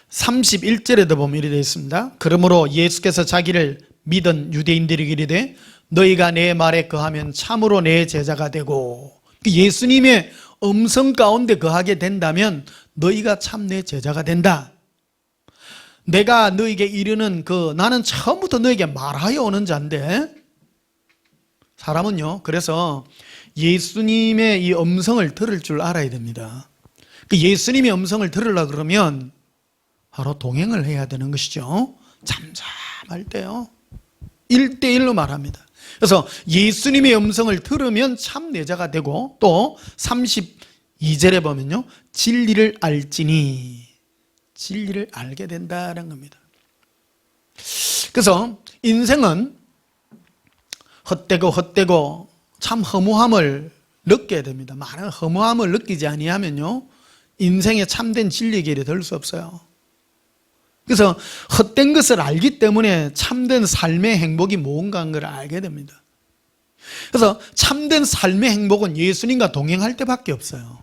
31절에도 보면 이렇게 되어 있습니다. 그러므로 예수께서 자기를 믿은 유대인들에게 이르되 너희가 내 말에 거하면 참으로 내 제자가 되고, 예수님의 음성 가운데 거하게 된다면 너희가 참 내 제자가 된다. 내가 너희에게 이르는 나는 처음부터 너희에게 말하여 오는 자인데, 사람은요, 그래서 예수님의 이 음성을 들을 줄 알아야 됩니다. 예수님의 음성을 들으려고 그러면 바로 동행을 해야 되는 것이죠. 잠잠할 때요, 1대1로 말합니다. 그래서 예수님의 음성을 들으면 참 내 자가 되고, 또 32절에 보면요, 진리를 알지니, 진리를 알게 된다는 겁니다. 그래서 인생은 헛되고 참 허무함을 느껴야 됩니다. 많은 허무함을 느끼지 아니하면요, 인생의 참된 진리의 길에 들 수 없어요. 그래서 헛된 것을 알기 때문에 참된 삶의 행복이 뭔가 하는 걸 알게 됩니다. 그래서 참된 삶의 행복은 예수님과 동행할 때밖에 없어요.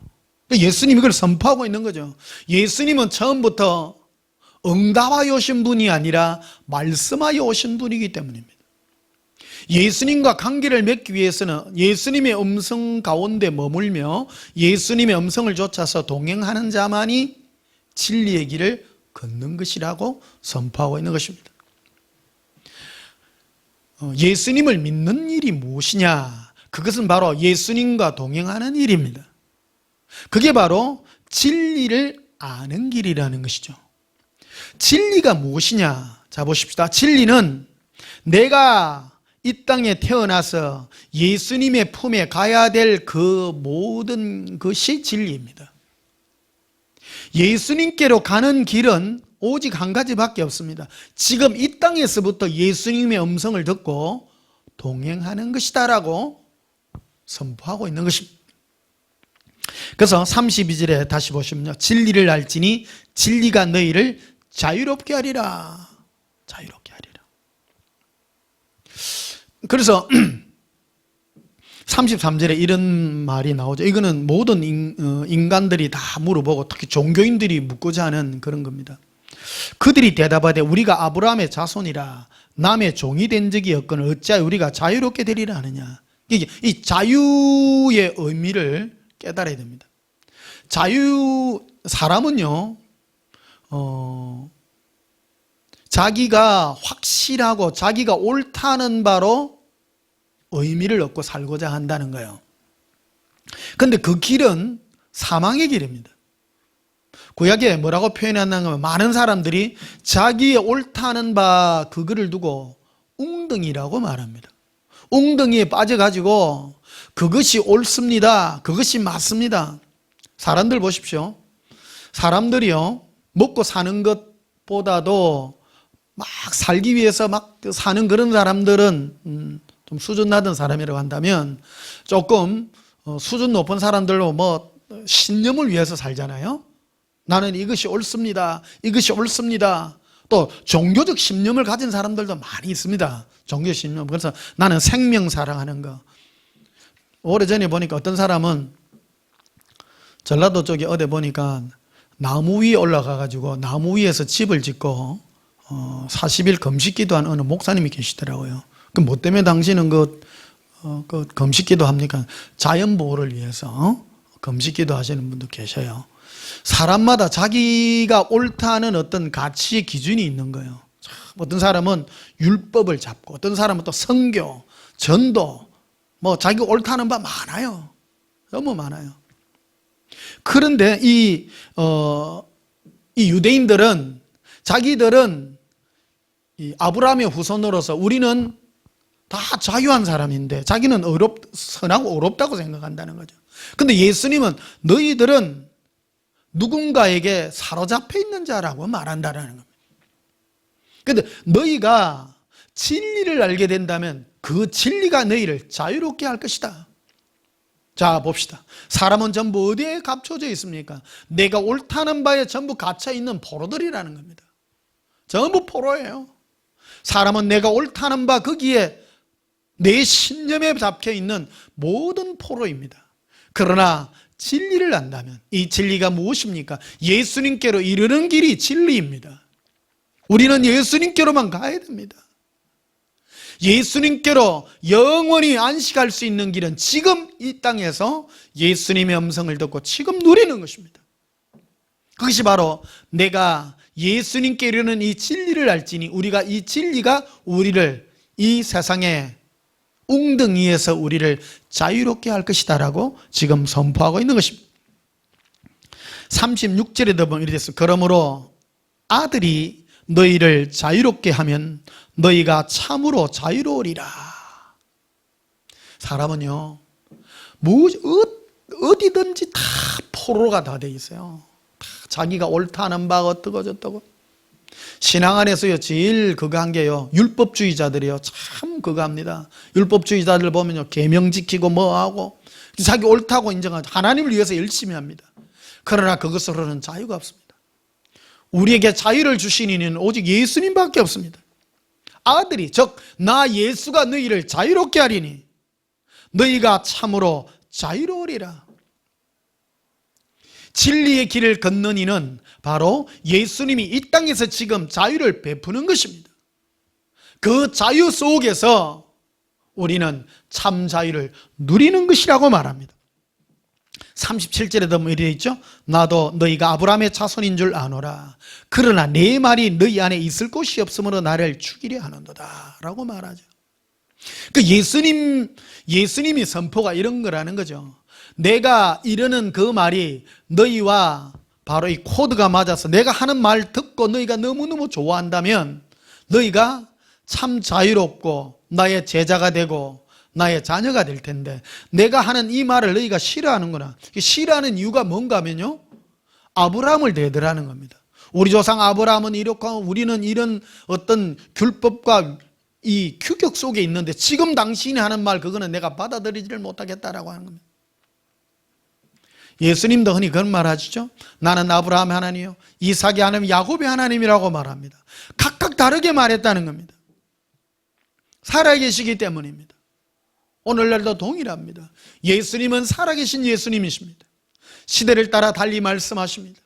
예수님이 그걸 선포하고 있는 거죠. 예수님은 처음부터 응답하여 오신 분이 아니라 말씀하여 오신 분이기 때문입니다. 예수님과 관계를 맺기 위해서는 예수님의 음성 가운데 머물며 예수님의 음성을 쫓아서 동행하는 자만이 진리의 길을 걷는 것이라고 선포하고 있는 것입니다. 예수님을 믿는 일이 무엇이냐? 그것은 바로 예수님과 동행하는 일입니다. 그게 바로 진리를 아는 길이라는 것이죠. 진리가 무엇이냐? 자, 보십시다. 진리는 내가 이 땅에 태어나서 예수님의 품에 가야 될 그 모든 것이 진리입니다. 예수님께로 가는 길은 오직 한 가지밖에 없습니다. 지금 이 땅에서부터 예수님의 음성을 듣고 동행하는 것이다라고 선포하고 있는 것입니다. 그래서 32절에 다시 보시면요, 진리를 알지니 진리가 너희를 자유롭게 하리라. 자유롭게 하리라. 그래서 33절에 이런 말이 나오죠. 이거는 모든 인간들이 다 물어보고 특히 종교인들이 묻고자 하는 그런 겁니다. 그들이 대답하되 우리가 아브라함의 자손이라 남의 종이 된 적이 없거늘 어찌하여 우리가 자유롭게 되리라 하느냐. 이 자유의 의미를 깨달아야 됩니다. 사람은요, 자기가 확실하고 자기가 옳다는 바로 의미를 얻고 살고자 한다는 거예요. 그런데 그 길은 사망의 길입니다. 구약에 뭐라고 표현했나 하면 많은 사람들이 자기의 옳다는 바 그거를 두고 웅덩이라고 말합니다. 웅덩이에 빠져가지고 그것이 옳습니다, 그것이 맞습니다. 사람들 보십시오. 사람들이요, 먹고 사는 것보다도 막 살기 위해서 막 사는 그런 사람들은 좀 수준 낮은 사람이라고 한다면 조금 수준 높은 사람들로 신념을 위해서 살잖아요. 나는 이것이 옳습니다. 이것이 옳습니다. 또 종교적 신념을 가진 사람들도 많이 있습니다. 종교 신념. 그래서 나는 생명 사랑하는 거. 오래전에 보니까 어떤 사람은 전라도 쪽에 어디 보니까 나무 위에 올라가가지고 나무 위에서 집을 짓고 40일 금식기도 한 어느 목사님이 계시더라고요. 그 뭐 때문에 당신은 그 금식기도 합니까? 자연 보호를 위해서 금식기도 하시는 분도 계셔요. 사람마다 자기가 옳다는 어떤 가치의 기준이 있는 거예요. 어떤 사람은 율법을 잡고 어떤 사람은 또 선교, 전도, 자기가 옳다는 바 많아요. 너무 많아요. 그런데 이 유대인들은 자기들은 이 아브라함의 후손으로서 우리는 다 자유한 사람인데 자기는 선하고 어렵다고 생각한다는 거죠. 근데 예수님은 너희들은 누군가에게 사로잡혀 있는 자라고 말한다는 겁니다. 그런데 너희가 진리를 알게 된다면 그 진리가 너희를 자유롭게 할 것이다. 자, 봅시다. 사람은 전부 어디에 갇혀져 있습니까? 내가 옳다는 바에 전부 갇혀 있는 포로들이라는 겁니다. 전부 포로예요. 사람은 내가 옳다는 바 거기에 내 신념에 잡혀 있는 모든 포로입니다. 그러나 진리를 안다면 이 진리가 무엇입니까? 예수님께로 이르는 길이 진리입니다. 우리는 예수님께로만 가야 됩니다. 예수님께로 영원히 안식할 수 있는 길은 지금 이 땅에서 예수님의 음성을 듣고 지금 누리는 것입니다. 그것이 바로 내가 예수님께 이르는 이 진리를 알지니 우리가 이 진리가 우리를 이 세상의 웅덩이에서 우리를 자유롭게 할 것이다 라고 지금 선포하고 있는 것입니다. 36절에도 보면 이렇게 됐어요. 그러므로 아들이 너희를 자유롭게 하면 너희가 참으로 자유로우리라. 사람은요 어디든지 다 포로가 다 돼 있어요. 다 자기가 옳다는 바 어떠고 저떠고. 신앙 안에서요 제일 그거 한 게요 율법주의자들이요 참 그거 합니다. 율법주의자들 보면요 계명 지키고 뭐하고 자기 옳다고 인정하죠. 하나님을 위해서 열심히 합니다. 그러나 그것으로는 자유가 없습니다. 우리에게 자유를 주신 이는 오직 예수님밖에 없습니다. 아들이 즉 나 예수가 너희를 자유롭게 하리니 너희가 참으로 자유로우리라. 진리의 길을 걷는 이는 바로 예수님이 이 땅에서 지금 자유를 베푸는 것입니다. 그 자유 속에서 우리는 참 자유를 누리는 것이라고 말합니다. 37절에도 이렇게 있죠. 나도 너희가 아브라함의 자손인 줄 아노라. 그러나 내 말이 너희 안에 있을 곳이 없으므로 나를 죽이려 하는도다 라고 말하죠. 그 예수님이 선포가 이런 거라는 거죠. 내가 이르는 그 말이 너희와 바로 이 코드가 맞아서 내가 하는 말 듣고 너희가 너무너무 좋아한다면 너희가 참 자유롭고 나의 제자가 되고 나의 자녀가 될 텐데 내가 하는 이 말을 너희가 싫어하는구나. 싫어하는 이유가 뭔가 하면요 아브라함을 대더라는 겁니다. 우리 조상 아브라함은 이렇고 우리는 이런 어떤 율법과 이 규격 속에 있는데 지금 당신이 하는 말 그거는 내가 받아들이지를 못하겠다라고 하는 겁니다. 예수님도 흔히 그런 말 하시죠. 나는 아브라함의 하나님이요 이삭의 하나님 야곱의 하나님이라고 말합니다. 각각 다르게 말했다는 겁니다. 살아계시기 때문입니다. 오늘날도 동일합니다. 예수님은 살아계신 예수님이십니다. 시대를 따라 달리 말씀하십니다.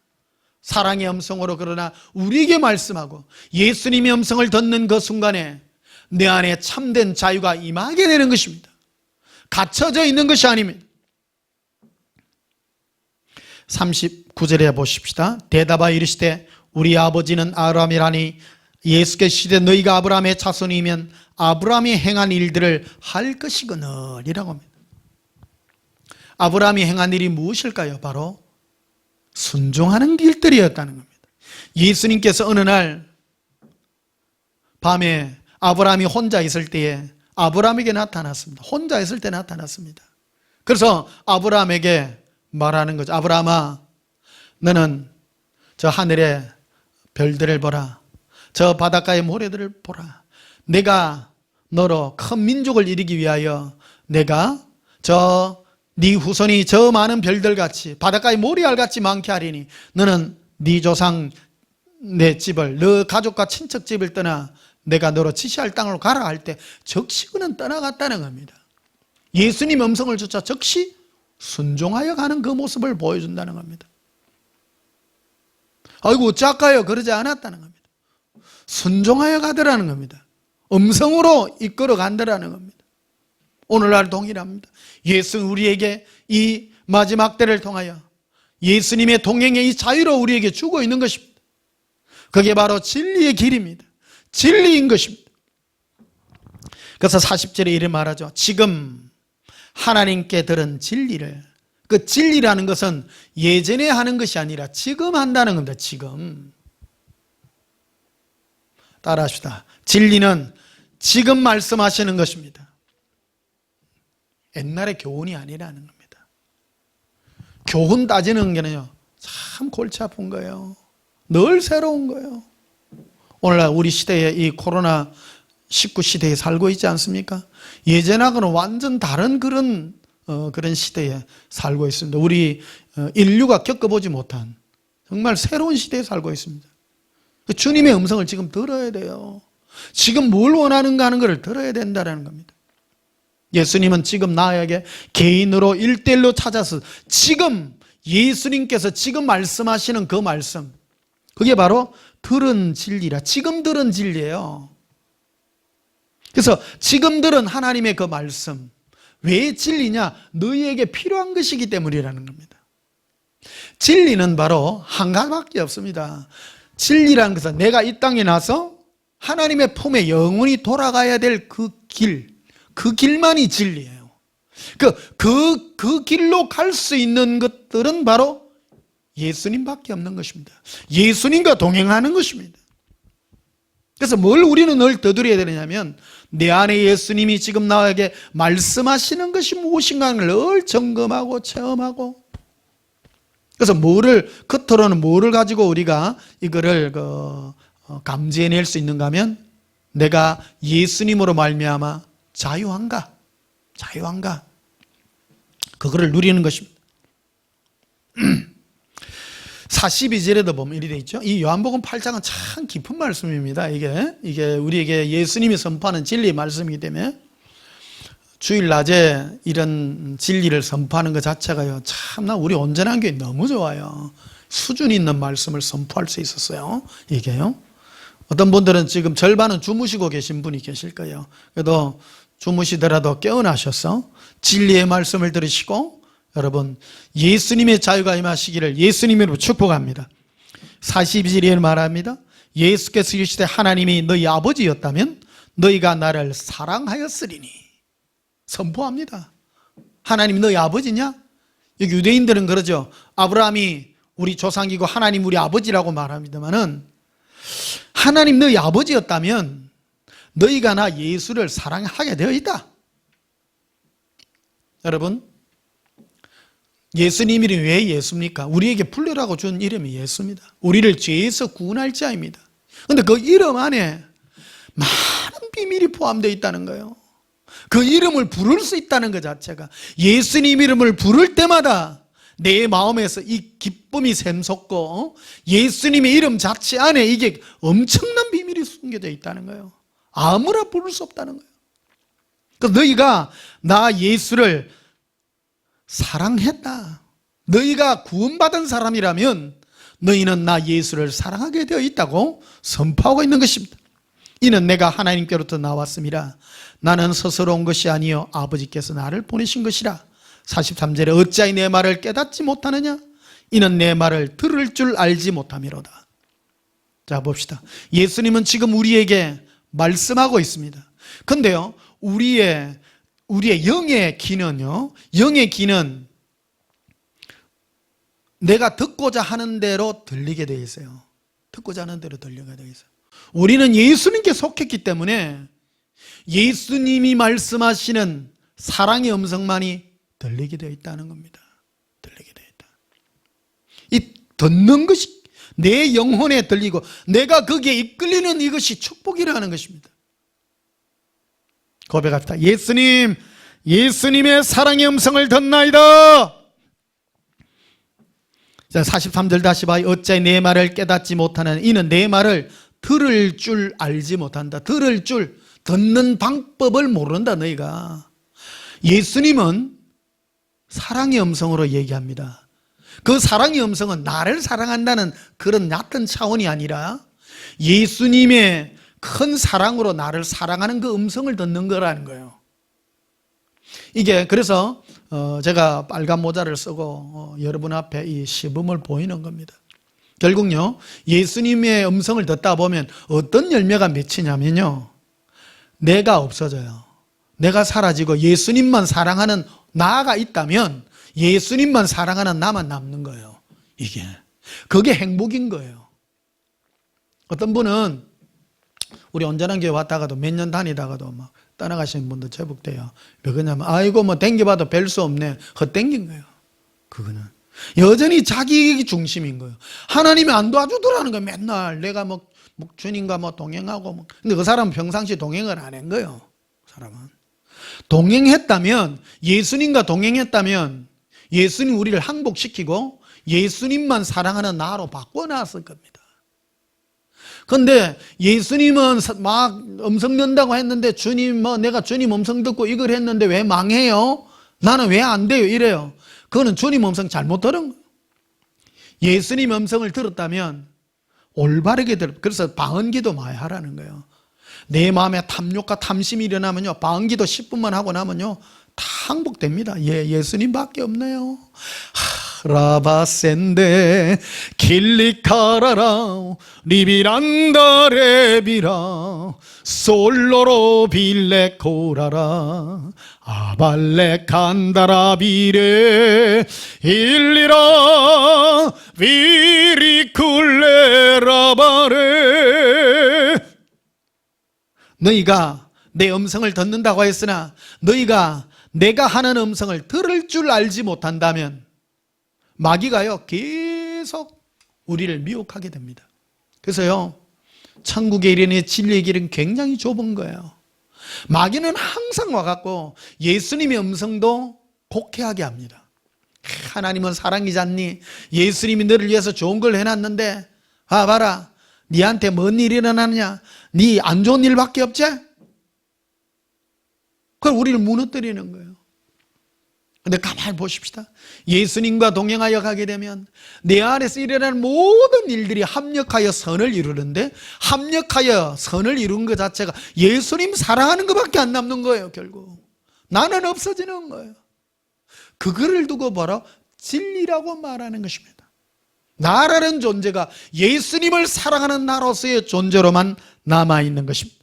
사랑의 음성으로 그러나 우리에게 말씀하고 예수님의 음성을 듣는 그 순간에 내 안에 참된 자유가 임하게 되는 것입니다. 갇혀져 있는 것이 아닙니다. 39절에 보십시다. 대답하여 이르시되 우리 아버지는 아브라함이라니 예수께서 시대 너희가 아브라함의 자손이면 아브라함이 행한 일들을 할 것이거늘이라고 합니다. 아브라함이 행한 일이 무엇일까요? 바로 순종하는 길들이었다는 겁니다. 예수님께서 어느 날 밤에 아브라함이 혼자 있을 때에 아브라함에게 나타났습니다. 혼자 있을 때 나타났습니다. 그래서 아브라함에게 말하는 거죠. 아브라함아, 너는 저 하늘의 별들을 보라. 저 바닷가의 모래들을 보라. 내가 너로 큰 민족을 이루기 위하여 내가 저 네 후손이 저 많은 별들같이 바닷가의 모래알같이 많게 하리니 너는 네 조상 내 집을 너 가족과 친척 집을 떠나 내가 너로 지시할 땅으로 가라 할 때 즉시 그는 떠나갔다는 겁니다. 예수님 음성을 쫓아 즉시 순종하여 가는 그 모습을 보여준다는 겁니다. 아이고 어쩌까요? 그러지 않았다는 겁니다. 순종하여 가더라는 겁니다. 음성으로 이끌어 간다라는 겁니다. 오늘날 동일합니다. 예수는 우리에게 이 마지막 때를 통하여 예수님의 동행의 이 자유로 우리에게 주고 있는 것입니다. 그게 바로 진리의 길입니다. 진리인 것입니다. 그래서 40절에 이렇게 말하죠. 지금 하나님께 들은 진리를, 그 진리라는 것은 예전에 하는 것이 아니라 지금 한다는 겁니다. 지금. 따라합시다. 진리는 지금 말씀하시는 것입니다. 옛날의 교훈이 아니라는 겁니다. 교훈 따지는 게는요, 참 골치 아픈 거예요. 늘 새로운 거예요. 오늘날 우리 시대에 이 코로나19 시대에 살고 있지 않습니까? 예전하고는 완전 다른 그런 시대에 살고 있습니다. 우리 인류가 겪어보지 못한 정말 새로운 시대에 살고 있습니다. 주님의 음성을 지금 들어야 돼요. 지금 뭘 원하는가 하는 것을 들어야 된다는 겁니다. 예수님은 지금 나에게 개인으로 1대1로 찾아서 지금 예수님께서 지금 말씀하시는 그 말씀, 그게 바로 들은 진리라. 지금 들은 진리예요. 그래서 지금 들은 하나님의 그 말씀, 왜 진리냐? 너희에게 필요한 것이기 때문이라는 겁니다. 진리는 바로 한 가지밖에 없습니다. 진리라는 것은 내가 이 땅에 나서 하나님의 품에 영원히 돌아가야 될 그 길, 그 길만이 진리예요. 그 길로 갈 수 있는 것들은 바로 예수님밖에 없는 것입니다. 예수님과 동행하는 것입니다. 그래서 뭘 우리는 늘 되돌아야 되느냐면 내 안에 예수님이 지금 나에게 말씀하시는 것이 무엇인가를 늘 점검하고 체험하고, 그래서 겉으로는 뭐를 가지고 우리가 이거를 감지해낼 수 있는가 하면 내가 예수님으로 말미암아 자유한가 그거를 누리는 것입니다. 42절에도 보면 이렇게 되어 있죠. 이 요한복음 8장은 참 깊은 말씀입니다. 이게 우리에게 예수님이 선포하는 진리의 말씀이기 때문에 주일 낮에 이런 진리를 선포하는 것 자체가요, 참나 우리 온전한 교회 너무 좋아요. 수준 있는 말씀을 선포할 수 있었어요. 이게요. 어떤 분들은 지금 절반은 주무시고 계신 분이 계실 거예요. 그래도 주무시더라도 깨어나셔서 진리의 말씀을 들으시고 여러분 예수님의 자유가 임하시기를 예수님으로 축복합니다. 42절에 말합니다. 예수께서 이르시되 하나님이 너희 아버지였다면 너희가 나를 사랑하였으리니. 선포합니다. 하나님이 너희 아버지냐? 여기 유대인들은 그러죠. 아브라함이 우리 조상이고 하나님 우리 아버지라고 말합니다만은 하나님 너희 아버지였다면 너희가 나 예수를 사랑하게 되어 있다. 여러분 예수님 이름이 왜 예수입니까? 우리에게 불러라고 준 이름이 예수입니다. 우리를 죄에서 구원할 자입니다. 그런데 그 이름 안에 많은 비밀이 포함되어 있다는 거예요. 그 이름을 부를 수 있다는 것 자체가, 예수님 이름을 부를 때마다 내 마음에서 이 기쁨이 샘솟고 예수님의 이름 자체 안에 이게 엄청난 비밀이 숨겨져 있다는 거예요. 아무나 부를 수 없다는 거예요. 그래서 너희가 나 예수를 사랑했다. 너희가 구원받은 사람이라면 너희는 나 예수를 사랑하게 되어 있다고 선포하고 있는 것입니다. 이는 내가 하나님께로부터 나왔음이라. 나는 스스로 온 것이 아니요 아버지께서 나를 보내신 것이라. 43절에 어찌하여 내 말을 깨닫지 못하느냐? 이는 내 말을 들을 줄 알지 못함이로다. 자 봅시다. 예수님은 지금 우리에게 말씀하고 있습니다. 근데요 우리의 영의 귀는요, 영의 귀는 내가 듣고자 하는 대로 들리게 되어 있어요. 듣고자 하는 대로 들리게 되어 있어요. 우리는 예수님께 속했기 때문에 예수님이 말씀하시는 사랑의 음성만이 들리게 되어 있다는 겁니다. 들리게 되어 있다. 이 듣는 것이 내 영혼에 들리고 내가 거기에 이끌리는 이것이 축복이라는 것입니다. 고백합시다. 예수님, 예수님의 사랑의 음성을 듣나이다. 자, 43절 다시 봐요. 어찌 내 말을 깨닫지 못하는 이는 내 말을 들을 줄 알지 못한다. 들을 줄, 듣는 방법을 모른다. 너희가. 예수님은 사랑의 음성으로 얘기합니다. 그 사랑의 음성은 나를 사랑한다는 그런 얕은 차원이 아니라 예수님의 큰 사랑으로 나를 사랑하는 그 음성을 듣는 거라는 거예요. 이게 그래서 제가 빨간 모자를 쓰고 여러분 앞에 이 시범을 보이는 겁니다. 결국요, 예수님의 음성을 듣다 보면 어떤 열매가 맺히냐면요, 내가 없어져요. 내가 사라지고 예수님만 사랑하는 나가 있다면 예수님만 사랑하는 나만 남는 거예요. 이게 그게 행복인 거예요. 어떤 분은 우리 온전한 교회 왔다가도 몇 년 다니다가도 막 떠나가시는 분도 제법 돼요. 왜 그러냐면 아이고 뭐 댕겨봐도 별 수 없네. 헛댕긴 거예요. 그거는 여전히 자기 중심인 거예요. 하나님이 안 도와주더라는 거예요. 맨날 내가 뭐 주님과 뭐 동행하고 뭐. 근데 그 사람은 평상시 동행을 안 한 거예요. 그 사람은 동행했다면, 예수님과 동행했다면 예수님 우리를 항복시키고 예수님만 사랑하는 나로 바꿔놨을 겁니다. 그런데 예수님은 막 음성 nen다고 했는데 주님 내가 주님 음성 듣고 이걸 했는데 왜 망해요? 나는 왜 안 돼요? 이래요. 그거는 주님 음성 잘못 들은 거예요. 예수님 음성을 들었다면 올바르게 그래서 방언기도 많이 하라는 거예요. 내 마음에 탐욕과 탐심이 일어나면요, 방언기도 10분만 하고 나면요 다 항복됩니다. 예수님밖에 없네요. 라바센데 킬리카라라 리비란다 레비라 솔로로 빌레코라라 아발레 칸다라비레 일리라 비리쿨레라바레. 너희가 내 음성을 듣는다고 했으나 너희가 내가 하는 음성을 들을 줄 알지 못한다면 마귀가요 계속 우리를 미혹하게 됩니다. 그래서요 천국의 길이나 진리의 길은 굉장히 좁은 거예요. 마귀는 항상 와갖고 예수님의 음성도 곡해하게 합니다. 하나님은 사랑이잖니, 예수님이 너를 위해서 좋은 걸 해놨는데 봐라 니한테 뭔 일이 일어나느냐, 니 안 좋은 일밖에 없지? 그걸 우리를 무너뜨리는 거예요. 근데 가만히 보십시다. 예수님과 동행하여 가게 되면 내 안에서 일어나는 모든 일들이 합력하여 선을 이루는데, 합력하여 선을 이룬 것 자체가 예수님 사랑하는 것밖에 안 남는 거예요. 결국 나는 없어지는 거예요. 그거를 두고 바로 진리라고 말하는 것입니다. 나라는 존재가 예수님을 사랑하는 나로서의 존재로만 남아있는 것입니다.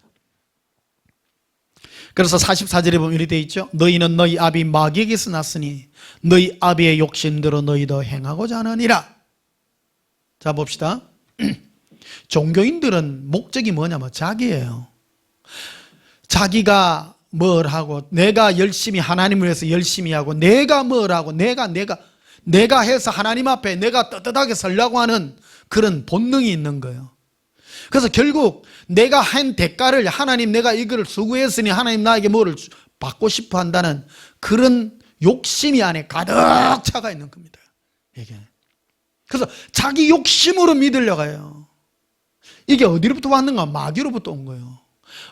그래서 44절에 보면 이렇게 되어 있죠. 너희는 너희 아비 마귀에게서 났으니 너희 아비의 욕심대로 너희도 행하고자 하느니라. 자 봅시다. 종교인들은 목적이 뭐냐면 자기예요. 자기가 뭘 하고, 내가 열심히 하나님을 위해서 열심히 하고, 내가 뭘 하고, 내가 해서 하나님 앞에 내가 떳떳하게 서려고 하는 그런 본능이 있는 거예요. 그래서 결국 내가 한 대가를, 하나님 내가 이거를 수고했으니 하나님 나에게 뭐를 받고 싶어 한다는 그런 욕심이 안에 가득 차가 있는 겁니다. 이게. 그래서 자기 욕심으로 믿으려고 해요. 이게 어디로부터 왔는가? 마귀로부터 온 거예요.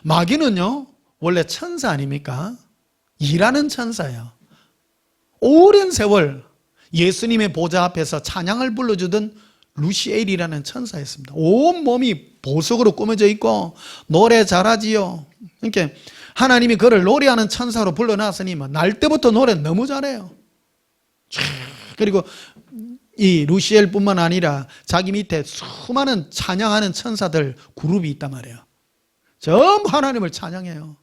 마귀는요 원래 천사 아닙니까? 일하는 천사예요. 오랜 세월 예수님의 보좌 앞에서 찬양을 불러주던 루시엘이라는 천사였습니다. 온 몸이 보석으로 꾸며져 있고 노래 잘하지요. 그러니까 하나님이 그를 노래하는 천사로 불러놨으니 날 때부터 노래 너무 잘해요. 그리고 이 루시엘뿐만 아니라 자기 밑에 수많은 찬양하는 천사들 그룹이 있단 말이에요. 전부 하나님을 찬양해요.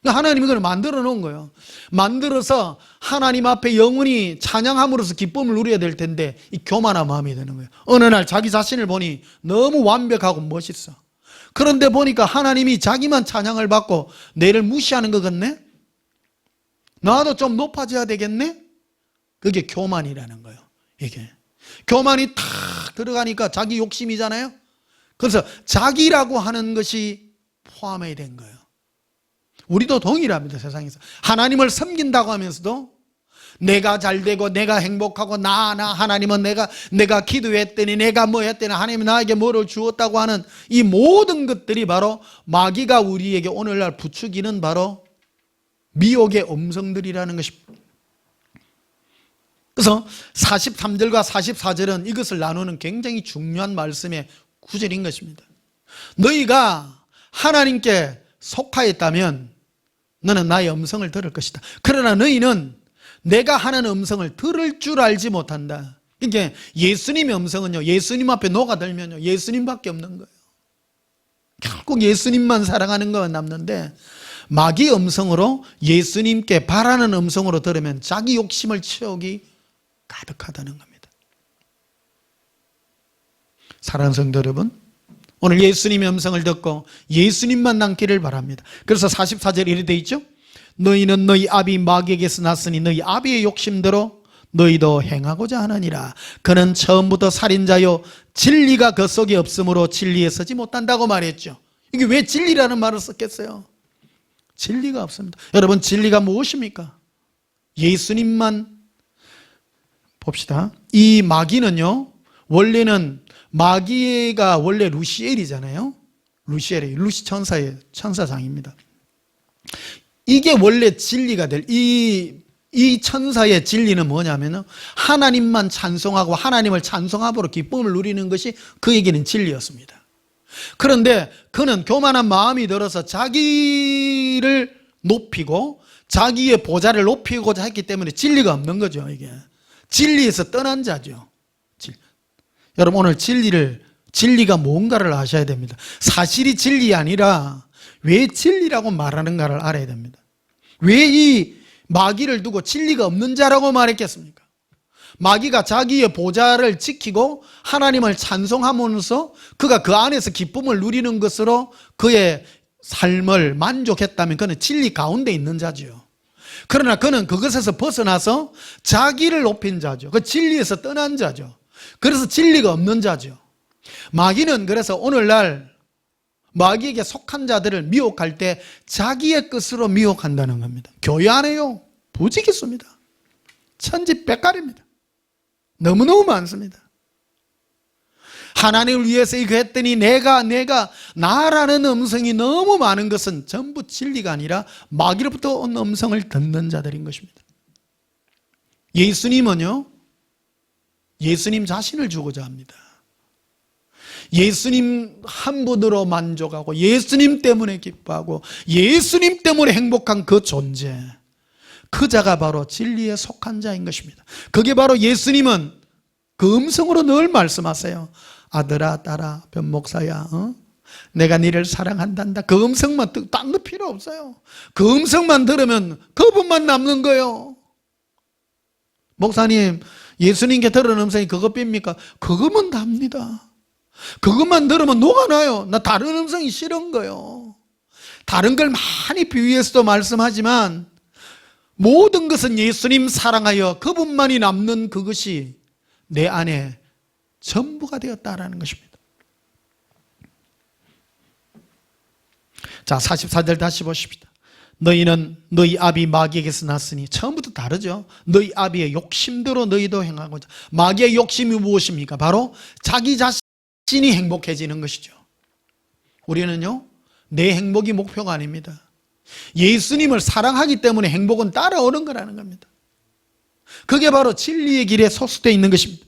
하나님이 그걸 만들어 놓은 거예요. 만들어서 하나님 앞에 영원히 찬양함으로써 기쁨을 누려야 될 텐데 이 교만한 마음이 되는 거예요. 어느 날 자기 자신을 보니 너무 완벽하고 멋있어. 그런데 보니까 하나님이 자기만 찬양을 받고 내를 무시하는 것 같네? 나도 좀 높아져야 되겠네? 그게 교만이라는 거예요. 이게 교만이 탁 들어가니까 자기 욕심이잖아요. 그래서 자기라고 하는 것이 포함이 된 거예요. 우리도 동일합니다. 세상에서 하나님을 섬긴다고 하면서도 내가 잘되고 내가 행복하고 나 하나님은 내가 기도했더니 내가 뭐 했더니 하나님이 나에게 뭐를 주었다고 하는 이 모든 것들이 바로 마귀가 우리에게 오늘날 부추기는 바로 미혹의 음성들이라는 것입니다. 그래서 43절과 44절은 이것을 나누는 굉장히 중요한 말씀의 구절인 것입니다. 너희가 하나님께 속하였다면 너는 나의 음성을 들을 것이다. 그러나 너희는 내가 하는 음성을 들을 줄 알지 못한다. 그러니까 예수님의 음성은요, 예수님 앞에 녹아들면요, 예수님밖에 없는 거예요. 결국 예수님만 사랑하는 것만 남는데, 마귀 음성으로 예수님께 바라는 음성으로 들으면 자기 욕심을 채우기 가득하다는 겁니다. 사랑하는 성도 여러분, 오늘 예수님의 음성을 듣고 예수님만 남기를 바랍니다. 그래서 44절 이렇게 되어 있죠. 너희는 너희 아비 마귀에게서 났으니 너희 아비의 욕심대로 너희도 행하고자 하느니라. 그는 처음부터 살인자요 진리가 그 속에 없으므로 진리에 서지 못한다고 말했죠. 이게 왜 진리라는 말을 썼겠어요? 진리가 없습니다. 여러분, 진리가 무엇입니까? 예수님만 봅시다. 이 마귀는요, 원래는 마귀가 원래 루시엘이잖아요. 루시엘이 루시 천사의 천사장입니다. 이게 원래 진리가 될 이 천사의 진리는 뭐냐면요, 하나님만 찬송하고 하나님을 찬송함으로 기쁨을 누리는 것이 그에게는 진리였습니다. 그런데 그는 교만한 마음이 들어서 자기를 높이고 자기의 보좌를 높이고자 했기 때문에 진리가 없는 거죠. 이게 진리에서 떠난 자죠. 여러분, 오늘 진리가 뭔가를 아셔야 됩니다. 사실이 진리 아니라 왜 진리라고 말하는가를 알아야 됩니다. 왜 이 마귀를 두고 진리가 없는 자라고 말했겠습니까? 마귀가 자기의 보좌를 지키고 하나님을 찬송하면서 그가 그 안에서 기쁨을 누리는 것으로 그의 삶을 만족했다면 그는 진리 가운데 있는 자죠. 그러나 그는 그것에서 벗어나서 자기를 높인 자죠. 그 진리에서 떠난 자죠. 그래서 진리가 없는 자죠. 마귀는 그래서 오늘날 마귀에게 속한 자들을 미혹할 때 자기의 뜻으로 미혹한다는 겁니다. 교회 안에요, 부지기수입니다. 천지백갈입니다. 너무너무 많습니다. 하나님을 위해서 이거 했더니 내가 나라는 음성이 너무 많은 것은 전부 진리가 아니라 마귀로부터 온 음성을 듣는 자들인 것입니다. 예수님은요, 예수님 자신을 주고자 합니다. 예수님 한 분으로 만족하고 예수님 때문에 기뻐하고 예수님 때문에 행복한 그 존재, 그 자가 바로 진리에 속한 자인 것입니다. 그게 바로 예수님은 그 음성으로 늘 말씀하세요. 아들아, 딸아, 변목사야, 내가 너를 사랑한단다. 그 음성만 듣고 딴 거 필요 없어요. 그 음성만 들으면 그분만 남는 거예요. 목사님, 예수님께 들은 음성이 그것입니까? 그것만 답니다. 그것만 들으면 녹아나요. 나 다른 음성이 싫은 거예요. 다른 걸 많이 비유해서도 말씀하지만 모든 것은 예수님 사랑하여 그분만이 남는 그것이 내 안에 전부가 되었다라는 것입니다. 자, 44절 다시 보십시다. 너희는 너희 아비 마귀에게서 났으니, 처음부터 다르죠. 너희 아비의 욕심대로 너희도 행하고자. 마귀의 욕심이 무엇입니까? 바로 자기 자신이 행복해지는 것이죠. 우리는요, 내 행복이 목표가 아닙니다. 예수님을 사랑하기 때문에 행복은 따라오는 거라는 겁니다. 그게 바로 진리의 길에 소수되어 있는 것입니다.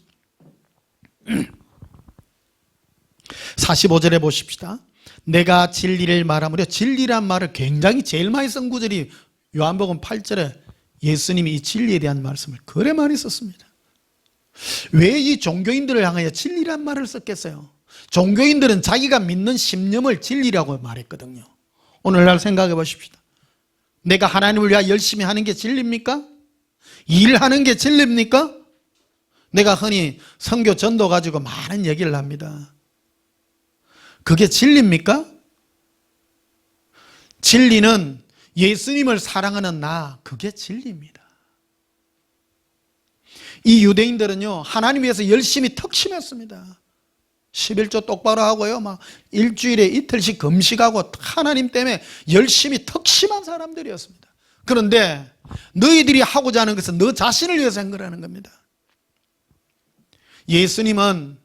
45절에 보십시다. 내가 진리를 말하므로, 진리란 말을 굉장히 제일 많이 쓴 구절이 요한복음 8절에 예수님이 이 진리에 대한 말씀을 그래 많이 썼습니다. 왜 이 종교인들을 향하여 진리란 말을 썼겠어요? 종교인들은 자기가 믿는 신념을 진리라고 말했거든요. 오늘날 생각해 보십시다. 내가 하나님을 위하여 열심히 하는 게 진리입니까? 일하는 게 진리입니까? 내가 흔히 선교 전도 가지고 많은 얘기를 합니다. 그게 진리입니까? 진리는 예수님을 사랑하는 나, 그게 진리입니다. 이 유대인들은요, 하나님 위해서 열심히 특심했습니다. 11조 똑바로 하고요. 막 일주일에 이틀씩 금식하고 하나님 때문에 열심히 턱심한 사람들이었습니다. 그런데 너희들이 하고자 하는 것은 너 자신을 위해서 한 거라는 겁니다. 예수님은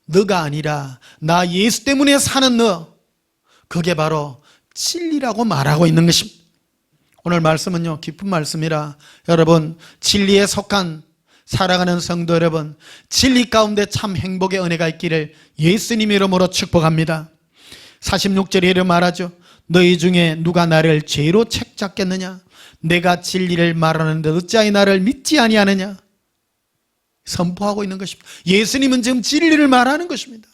너가 아니라 나 예수 때문에 사는 너, 그게 바로 진리라고 말하고 있는 것입니다. 오늘 말씀은요, 깊은 말씀이라 여러분, 진리에 속한 살아가는 성도 여러분, 진리 가운데 참 행복의 은혜가 있기를 예수님 이름으로 축복합니다. 46절에 이렇게 말하죠. 너희 중에 누가 나를 죄로 책잡겠느냐? 내가 진리를 말하는데 어찌하여 나를 믿지 아니하느냐? 선포하고 있는 것입니다. 예수님은 지금 진리를 말하는 것입니다.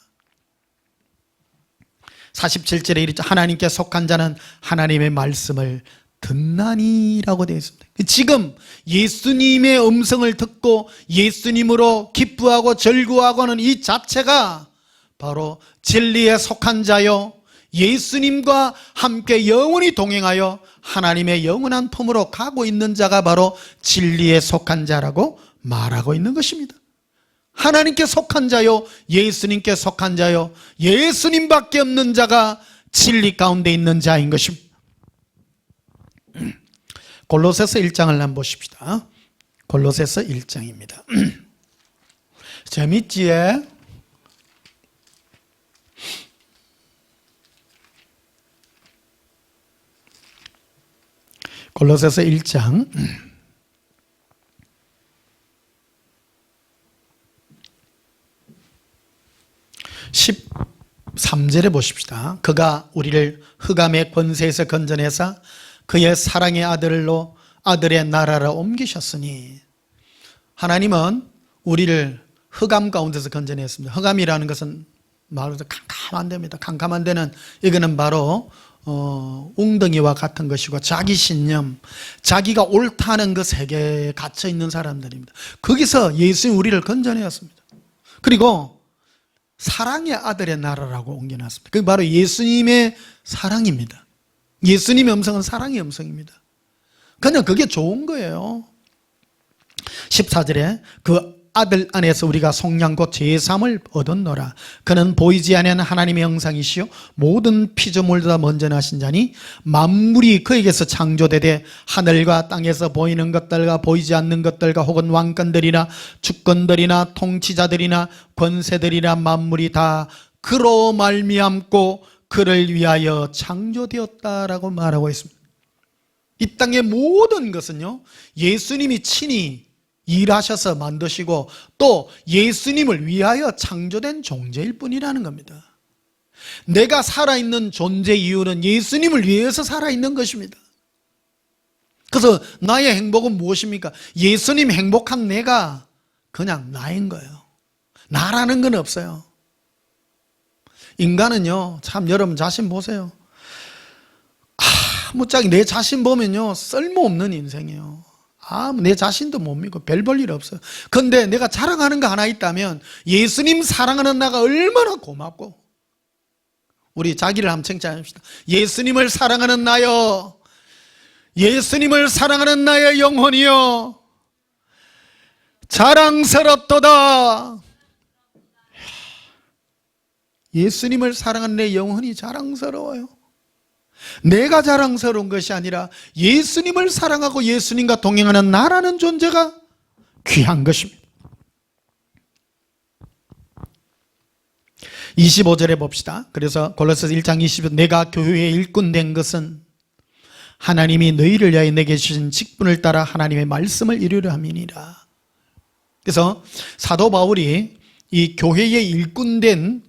47절에 이르죠. 하나님께 속한 자는 하나님의 말씀을 듣나니라고 되어 있습니다. 지금 예수님의 음성을 듣고 예수님으로 기뻐하고 절구하고 하는 이 자체가 바로 진리에 속한 자요, 예수님과 함께 영원히 동행하여 하나님의 영원한 품으로 가고 있는 자가 바로 진리에 속한 자라고 말하고 있는 것입니다. 하나님께 속한 자요, 예수님께 속한 자요, 예수님밖에 없는 자가 진리 가운데 있는 자인 것입니다. 골로새서 1장을 한번 보십시다. 골로새서 1장입니다. 재밌지에? 골로새서 1장 13절에 보십시다. 그가 우리를 흑암의 권세에서 건져내사 그의 사랑의 아들로 아들의 나라로 옮기셨으니, 하나님은 우리를 흑암 가운데서 건져냈습니다. 흑암이라는 것은 말로 캄캄한 데입니다. 캄캄한 데는 이거는 바로 웅덩이와 같은 것이고 자기 신념, 자기가 옳다는 그 세계에 갇혀 있는 사람들입니다. 거기서 예수님 우리를 건져내었습니다. 그리고 사랑의 아들의 나라라고 옮겨놨습니다. 그게 바로 예수님의 사랑입니다. 예수님의 음성은 사랑의 음성입니다. 그냥 그게 좋은 거예요. 14절에 그 아들 안에서 우리가 속량 곧 제사함을 얻었노라. 그는 보이지 아니하는 하나님의 형상이시요 모든 피조물보다 먼저 나신 자니 만물이 그에게서 창조되되 하늘과 땅에서 보이는 것들과 보이지 않는 것들과 혹은 왕권들이나 주권들이나 통치자들이나 권세들이나 만물이 다 그로 말미암고 그를 위하여 창조되었다라고 말하고 있습니다. 이 땅의 모든 것은요, 예수님이 친히 일하셔서 만드시고 또 예수님을 위하여 창조된 존재일 뿐이라는 겁니다. 내가 살아있는 존재 이유는 예수님을 위해서 살아있는 것입니다. 그래서 나의 행복은 무엇입니까? 예수님 행복한 내가 그냥 나인 거예요. 나라는 건 없어요. 인간은요, 참 여러분 자신 보세요. 무짝이 내 자신 보면요, 쓸모없는 인생이에요. 내 자신도 못 믿고 별 볼 일 없어요. 그런데 내가 자랑하는 거 하나 있다면 예수님 사랑하는 나가 얼마나 고맙고, 우리 자기를 한번 칭찬합시다. 예수님을 사랑하는 나요, 예수님을 사랑하는 나의 영혼이요 자랑스럽도다. 예수님을 사랑하는 내 영혼이 자랑스러워요. 내가 자랑스러운 것이 아니라 예수님을 사랑하고 예수님과 동행하는 나라는 존재가 귀한 것입니다. 25절에 봅시다. 그래서 골로새서 1장 20절 내가 교회의 일꾼 된 것은 하나님이 너희를 위하여 내게 주신 직분을 따라 하나님의 말씀을 이루려 함이니라. 그래서 사도 바울이 이 교회의 일꾼 된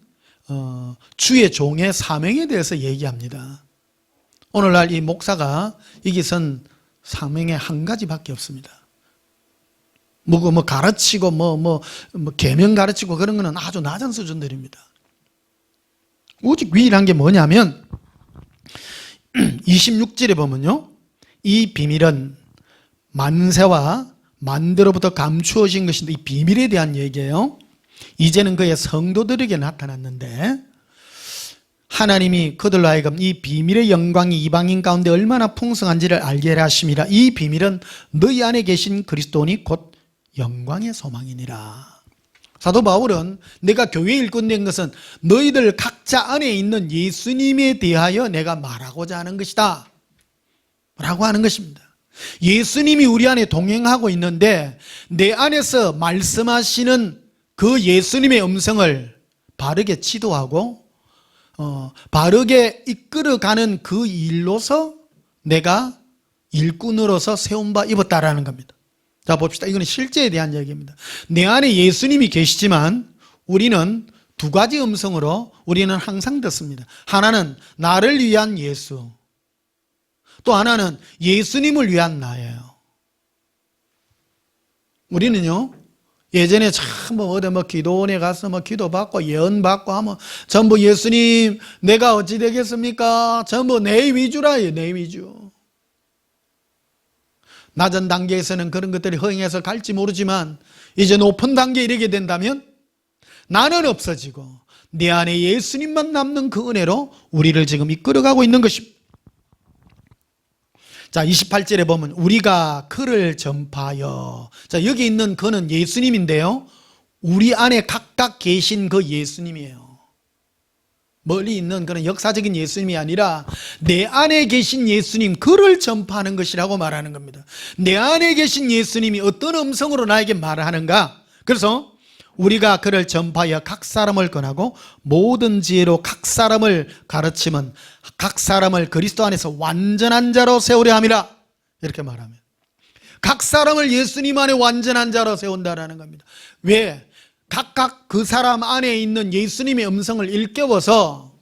주의 종의 사명에 대해서 얘기합니다. 오늘날 이 목사가 이것은 사명의 한 가지밖에 없습니다. 뭐 가르치고 계명 가르치고 그런 거는 아주 낮은 수준들입니다. 오직 유일한 게 뭐냐면 26절에 보면요, 이 비밀은 만세와 만대로부터 감추어진 것인데, 이 비밀에 대한 얘기예요. 이제는 그의 성도들에게 나타났는데 하나님이 그들로 하여금 이 비밀의 영광이 이방인 가운데 얼마나 풍성한지를 알게 하심이라. 이 비밀은 너희 안에 계신 그리스도니 곧 영광의 소망이니라. 사도 바울은 내가 교회 일꾼 된 것은 너희들 각자 안에 있는 예수님에 대하여 내가 말하고자 하는 것이다 라고 하는 것입니다. 예수님이 우리 안에 동행하고 있는데 내 안에서 말씀하시는 그 예수님의 음성을 바르게 지도하고 바르게 이끌어가는 그 일로서 내가 일꾼으로서 세움바 입었다라는 겁니다. 자, 봅시다. 이거는 실제에 대한 얘기입니다. 내 안에 예수님이 계시지만 우리는 두 가지 음성으로 우리는 항상 듣습니다. 하나는 나를 위한 예수, 또 하나는 예수님을 위한 나예요. 우리는요, 예전에 참 어디 기도원에 가서 기도받고 예언받고 하면 전부 예수님 내가 어찌 되겠습니까? 전부 내 위주라요, 내 위주. 낮은 단계에서는 그런 것들이 허용해서 갈지 모르지만 이제 높은 단계에 이르게 된다면 나는 없어지고 내 안에 예수님만 남는 그 은혜로 우리를 지금 이끌어가고 있는 것입니다. 자, 28절에 보면 우리가 그를 전파하여, 자, 여기 있는 그는 예수님인데요, 우리 안에 각각 계신 그 예수님이에요. 멀리 있는 그런 역사적인 예수님이 아니라 내 안에 계신 예수님, 그를 전파하는 것이라고 말하는 겁니다. 내 안에 계신 예수님이 어떤 음성으로 나에게 말을 하는가? 그래서 우리가 그를 전파하여 각 사람을 권하고 모든 지혜로 각 사람을 가르치면 각 사람을 그리스도 안에서 완전한 자로 세우려 함이라, 이렇게 말하면 각 사람을 예수님 안에 완전한 자로 세운다라는 겁니다. 왜? 각각 그 사람 안에 있는 예수님의 음성을 일깨워서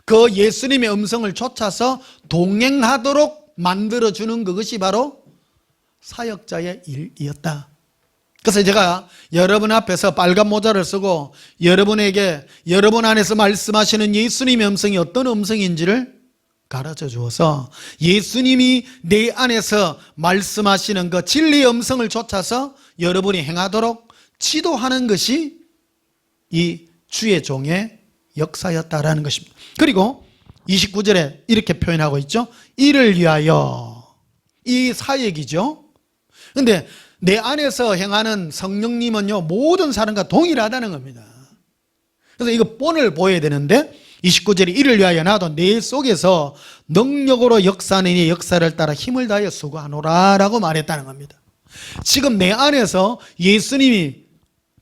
그 예수님의 음성을 쫓아서 동행하도록 만들어주는 그것이 바로 사역자의 일이었다. 그래서 제가 여러분 앞에서 빨간 모자를 쓰고 여러분에게 여러분 안에서 말씀하시는 예수님의 음성이 어떤 음성인지를 가르쳐 주어서 예수님이 내 안에서 말씀하시는 그 진리의 음성을 쫓아서 여러분이 행하도록 지도하는 것이 이 주의 종의 역사였다라는 것입니다. 그리고 29절에 이렇게 표현하고 있죠. 이를 위하여, 이 사역이죠. 그런데 내 안에서 행하는 성령님은요, 모든 사람과 동일하다는 겁니다. 그래서 이거 본을 보여야 되는데 29절에 이를 위하여 나도 내 속에서 능력으로 역사하는 이 역사를 따라 힘을 다하여 수고하노라 라고 말했다는 겁니다. 지금 내 안에서 예수님이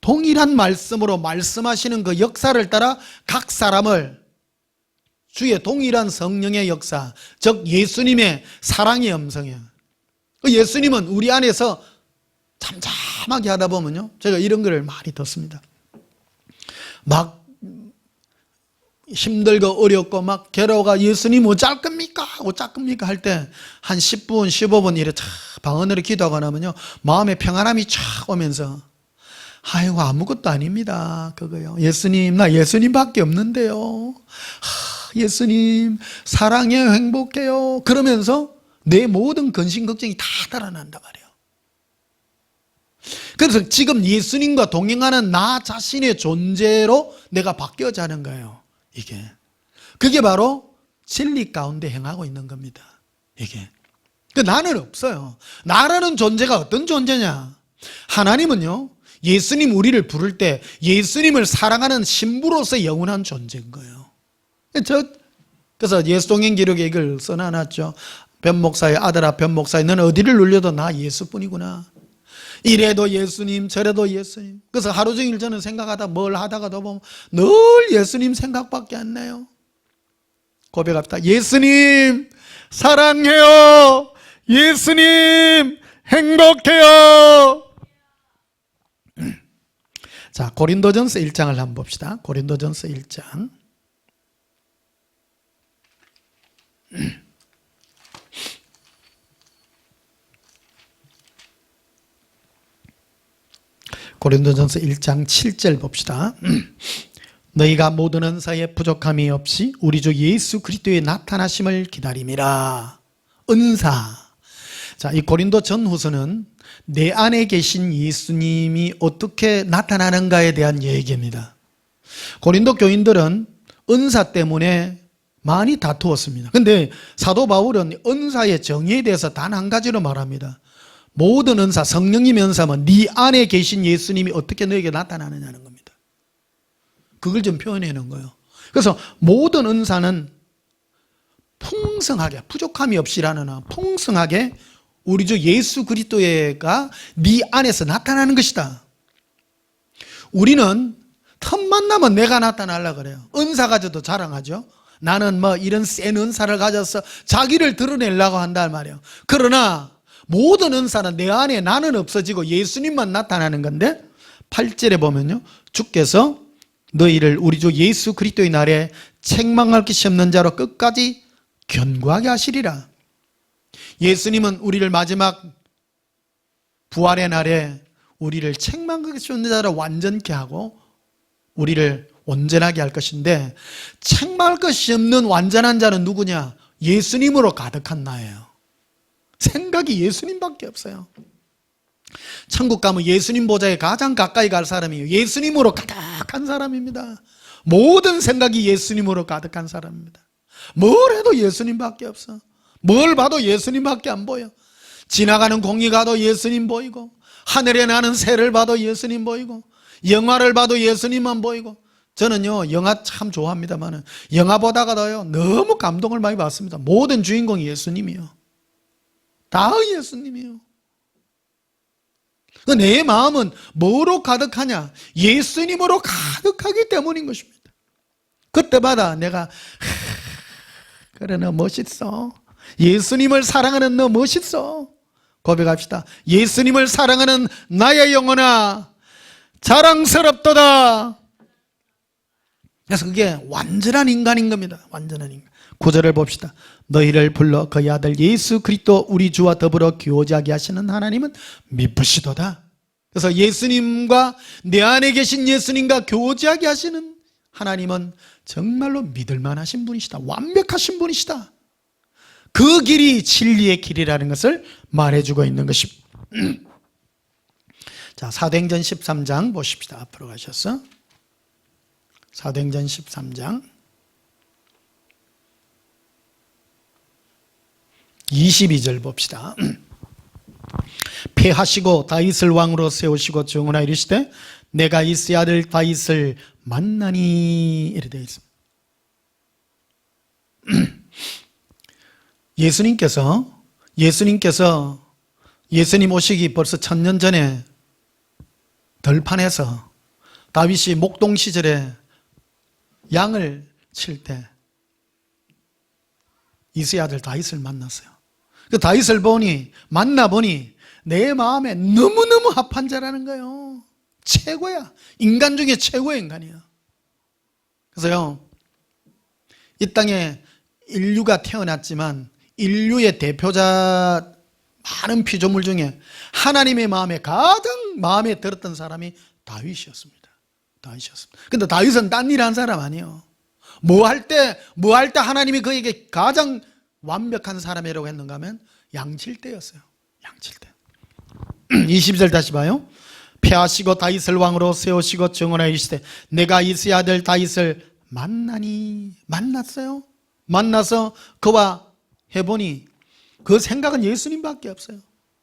동일한 말씀으로 말씀하시는 그 역사를 따라 각 사람을 주의 동일한 성령의 역사, 즉 예수님의 사랑의 음성이에요. 예수님은 우리 안에서 잠잠하게 하다 보면요, 제가 이런 글을 많이 듣습니다. 막 힘들고 어렵고 막 괴로워가 예수님 어쩔 겁니까? 어쩔 겁니까? 할 때 한 10분, 15분 이래 방 안으로 기도하고 나면요, 마음에 평안함이 촥 오면서 아이고 아무것도 아닙니다. 그거요. 예수님, 나 예수님밖에 없는데요. 예수님 사랑해요, 행복해요. 그러면서 내 모든 근심 걱정이 다 달아난단 말이에요. 그래서 지금 예수님과 동행하는 나 자신의 존재로 내가 바뀌어져 하는 거예요. 이게 그게 바로 진리 가운데 행하고 있는 겁니다. 이게 나는 없어요. 나라는 존재가 어떤 존재냐? 하나님은요, 예수님 우리를 부를 때 예수님을 사랑하는 신부로서 영원한 존재인 거예요. 그래서 예수동행 기록에 이걸 써놔놨죠. 변 목사의 아들아, 변 목사의 너는 어디를 눌려도 나 예수뿐이구나. 이래도 예수님, 저래도 예수님. 그래서 하루 종일 저는 생각하다 뭘 하다가도 보면 늘 예수님 생각밖에 안 나요. 고백합니다. 예수님 사랑해요. 예수님 행복해요. 자, 고린도전서 1장을 한번 봅시다. 고린도전서 1장. 고린도전서 1장 7절 봅시다. 너희가 모든 은사에 부족함이 없이 우리 주 예수 그리스도의 나타나심을 기다림이라. 은사. 자, 이 고린도 전후서는 내 안에 계신 예수님이 어떻게 나타나는가에 대한 얘기입니다. 고린도 교인들은 은사 때문에 많이 다투었습니다. 그런데 사도 바울은 은사의 정의에 대해서 단 한 가지로 말합니다. 모든 은사, 성령님 은사면 네 안에 계신 예수님이 어떻게 너에게 나타나느냐는 겁니다. 그걸 좀 표현해 놓은 거예요. 그래서 모든 은사는 풍성하게, 부족함이 없이라는 풍성하게 우리 주 예수 그리스도가 네 안에서 나타나는 것이다. 우리는 틈만 나면 내가 나타나려고 그래요. 은사 가져도 자랑하죠. 나는 뭐 이런 센 은사를 가져서 자기를 드러내려고 한단 말이에요. 그러나 모든 은사는 내 안에 나는 없어지고 예수님만 나타나는 건데 8절에 보면요, 주께서 너희를 우리 주 예수 그리스도의 날에 책망할 것이 없는 자로 끝까지 견고하게 하시리라. 예수님은 우리를 마지막 부활의 날에 우리를 책망할 것이 없는 자로 완전케 하고 우리를 온전하게 할 것인데, 책망할 것이 없는 완전한 자는 누구냐? 예수님으로 가득한 나예요. 생각이 예수님밖에 없어요. 천국 가면 예수님 보좌에 가장 가까이 갈 사람이에요. 예수님으로 가득한 사람입니다. 모든 생각이 예수님으로 가득한 사람입니다. 뭘 해도 예수님밖에 없어. 뭘 봐도 예수님밖에 안 보여. 지나가는 공이 가도 예수님 보이고, 하늘에 나는 새를 봐도 예수님 보이고, 영화를 봐도 예수님만 보이고. 저는요 영화 참 좋아합니다만 영화 보다가도요 너무 감동을 많이 받습니다. 모든 주인공이 예수님이요. 다 예수님이요. 내 마음은 뭐로 가득하냐? 예수님으로 가득하기 때문인 것입니다. 그때마다 내가 그래 너 멋있어. 예수님을 사랑하는 너 멋있어. 고백합시다. 예수님을 사랑하는 나의 영혼아 자랑스럽도다. 그래서 그게 완전한 인간인 겁니다. 완전한 인간. 9절을 봅시다. 너희를 불러 그의 아들 예수 그리스도 우리 주와 더불어 교제하게 하시는 하나님은 미쁘시도다. 그래서 예수님과 내 안에 계신 예수님과 교제하게 하시는 하나님은 정말로 믿을만 하신 분이시다. 완벽하신 분이시다. 그 길이 진리의 길이라는 것을 말해주고 있는 것입니다. 자, 사도행전 13장 보십시다. 앞으로 가셔서 사도행전 13장 22절 봅시다. 폐하시고 다윗을 왕으로 세우시고 정언하여 이르시되 내가 이새의 아들 다윗을 만나니 이래 되어 있습니다. 예수님 오시기 벌써 1000년 전에 들판에서 다윗이 목동 시절에 양을 칠 때 이새의 아들 다윗을 만났어요. 그 다윗을 만나보니 내 마음에 너무너무 합한 자라는 거예요. 최고야. 인간 중에 최고의 인간이야. 그래서요, 이 땅에 인류가 태어났지만 인류의 대표자 많은 피조물 중에 하나님의 마음에 가장 마음에 들었던 사람이 다윗이었습니다. 근데 다윗은 딴 일 한 사람 아니에요. 뭐 할 때 하나님이 그에게 가장 완벽한 사람이라고 했는가 하면 양칠 때였어요. 양칠 때. 20절 다시 봐요. 폐하시고 다윗을 왕으로 세우시고 정언하여 이르시되 내가 이새의 아들 다윗을 만나니. 만났어요. 만나서 그와 해보니 그 생각은 예수님밖에 없어요.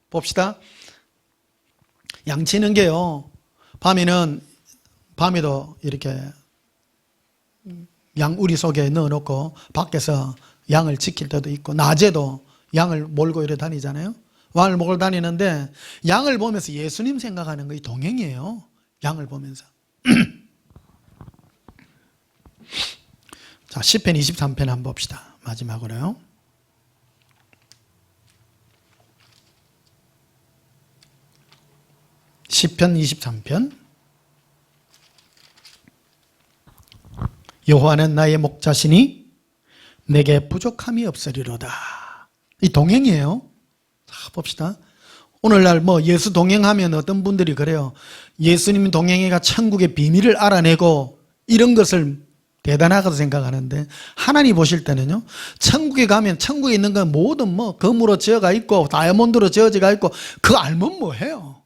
봅시다. 양치는 게요, 밤에도 이렇게 양우리 속에 넣어놓고 밖에서 양을 지킬 때도 있고, 낮에도 양을 몰고 이래 다니잖아요. 양을 몰고 다니는데 양을 보면서 예수님 생각하는 거 이 동행이에요. 양을 보면서. 자, 시편 23편 한번 봅시다. 마지막으로요. 시편 23편. 여호와는 나의 목자시니 내게 부족함이 없으리로다. 이 동행이에요. 자, 봅시다. 오늘날 예수 동행하면 어떤 분들이 그래요. 예수님 동행해가 천국의 비밀을 알아내고 이런 것을 대단하다고 생각하는데, 하나님 보실 때는요, 천국에 가면 천국에 있는 건 모든 금으로 지어가 있고 다이아몬드로 지어가 있고 그거 알면 뭐해요.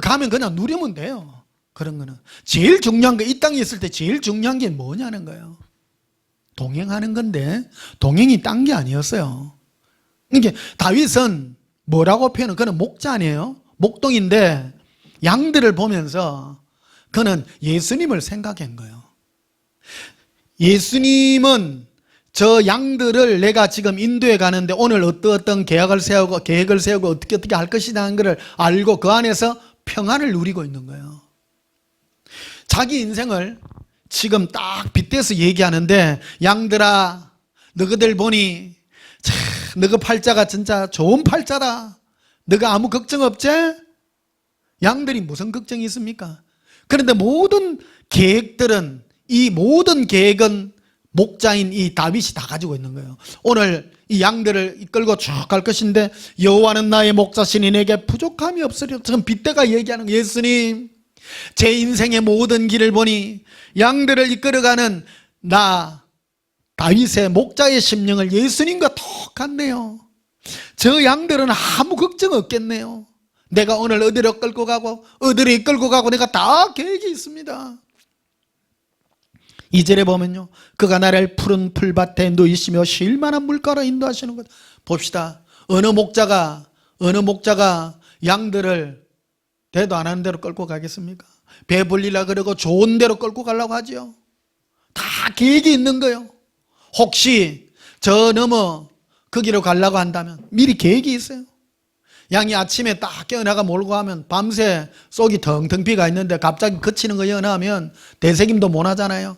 가면 그냥 누리면 돼요. 그런 거는 제일 중요한 거, 이 땅에 있을 때 제일 중요한 게 뭐냐는 거예요. 동행하는 건데 동행이 딴 게 아니었어요. 그러니까 다윗은 뭐라고 표현은, 그는 목자 아니에요? 목동인데 양들을 보면서 그는 예수님을 생각한 거예요. 예수님은 저 양들을 내가 지금 인도에 가는데 오늘 어떤 계획을 세우고 어떻게 할 것이다 하는 것을 알고 그 안에서 평안을 누리고 있는 거예요. 자기 인생을 지금 딱 빗대서 얘기하는데, 양들아 너희들 보니 너희 팔자가 진짜 좋은 팔자다. 너가 아무 걱정 없지? 양들이 무슨 걱정이 있습니까? 그런데 모든 계획들은, 이 모든 계획은 목자인 이 다윗이 다 가지고 있는 거예요. 오늘 이 양들을 이끌고 쭉 갈 것인데 여호와는 나의 목자시니 내게 부족함이 없으리라. 지금 빗대가 얘기하는 거예요. 예수님, 제 인생의 모든 길을 보니 양들을 이끌어가는 나 다윗의 목자의 심령을 예수님과 똑같네요. 저 양들은 아무 걱정 없겠네요. 내가 오늘 어디로 끌고 가고 어디로 이끌고 가고 내가 다 계획이 있습니다. 2절에 보면요, 그가 나를 푸른 풀밭에 누이시며 쉴만한 물가로 인도하시는 것. 봅시다. 어느 목자가 양들을 대도 안 하는 대로 끌고 가겠습니까? 배불리라 그러고 좋은 데로 끌고 가려고 하죠. 다 계획이 있는 거예요. 혹시 저 넘어 그 길로 가려고 한다면 미리 계획이 있어요. 양이 아침에 딱 깨어나가 몰고 가면 밤새 속이 텅텅 비가 있는데 갑자기 그치는 거 연하면 대책임도 못 하잖아요.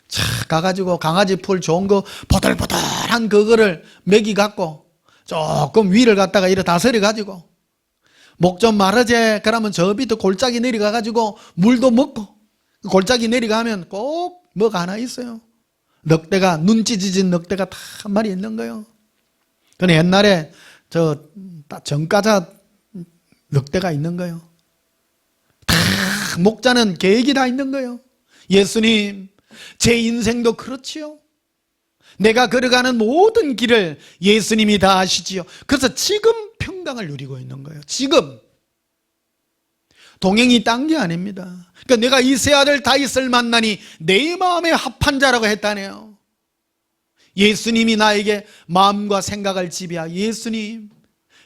차 가가지고 강아지 풀 좋은 거 보들보들한 그거를 먹이 갖고 조금 위를 갖다가 이래 다스려 가지고 목 좀 마르제 그러면 저 밑에 골짜기 내려가 가지고 물도 먹고, 골짜기 내려가면 꼭 뭐가 하나 있어요. 늑대가, 눈 찢어진 늑대가 다 한 마리 있는 거예요. 근데 옛날에 저 정가자 늑대가 있는 거예요. 다 목자는 계획이 다 있는 거예요. 예수님, 제 인생도 그렇지요. 내가 걸어가는 모든 길을 예수님이 다 아시지요. 그래서 지금 평강을 누리고 있는 거예요. 지금 동행이 딴 게 아닙니다. 그러니까 내가 이 세 아들 다윗을 만나니 내 마음에 합한 자라고 했다네요. 예수님이 나에게 마음과 생각을 지배하, 예수님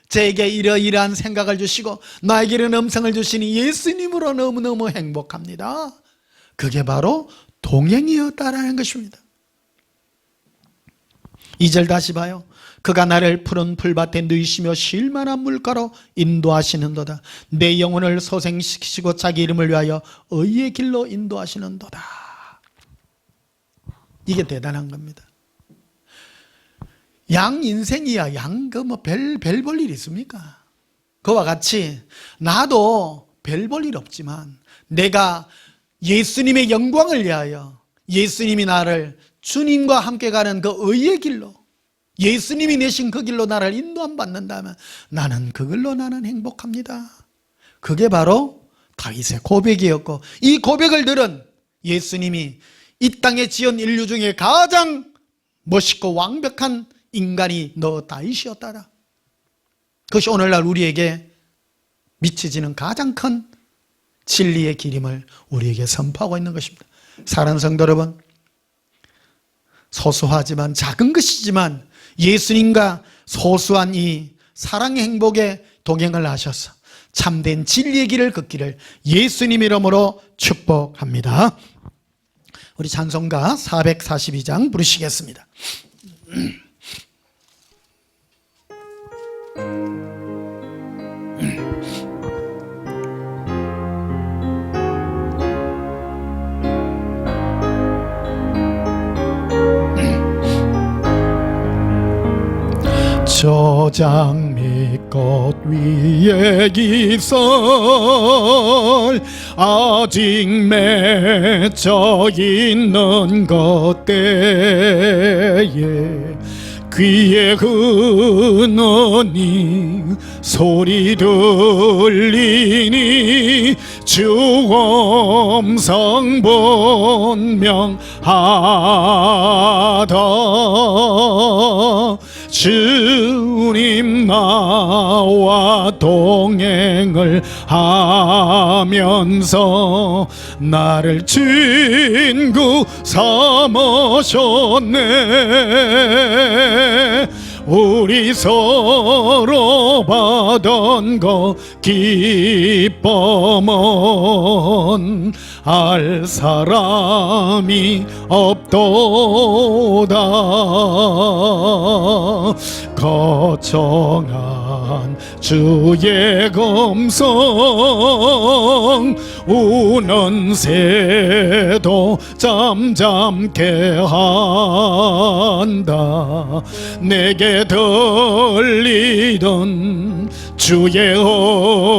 제게 이러이러한 생각을 주시고 나에게 이런 음성을 주시니 예수님으로 너무너무 행복합니다. 그게 바로 동행이었다라는 것입니다. 2절 다시 봐요. 그가 나를 푸른 풀밭에 누이시며 쉴만한 물가로 인도하시는도다. 내 영혼을 소생시키시고 자기 이름을 위하여 의의 길로 인도하시는도다. 이게 대단한 겁니다. 양 인생이야. 양 별 볼 일 있습니까? 그와 같이 나도 별 볼 일 없지만 내가 예수님의 영광을 위하여 예수님이 나를 주님과 함께 가는 그 의의 길로, 예수님이 내신 그 길로 나를 인도함 받는다면 나는 그 길로 나는 행복합니다. 그게 바로 다윗의 고백이었고, 이 고백을 들은 예수님이 이 땅에 지은 인류 중에 가장 멋있고 완벽한 인간이 너 다윗이었다라. 그것이 오늘날 우리에게 미쳐지는 가장 큰 진리의 길임을 우리에게 선포하고 있는 것입니다. 사랑하는 성도 여러분, 소소하지만 작은 것이지만 예수님과 소소한 이 사랑의 행복에 동행을 하셔서 참된 진리의 길을 걷기를 예수님 이름으로 축복합니다. 우리 찬송가 442장 부르시겠습니다. 저 장미꽃 위에 기설 아직 맺혀 있는 것때에 귀에 흐느니 소리 들리니 주 음성 분명하다. 주님 나와 동행을 하면서 나를 친구 삼으셨네. 우리 서로 받은 거 기쁨은 알 사람이 없도다. 거창한 주의 검성 우는 새도 잠잠케 한다. 내게 들리던 주의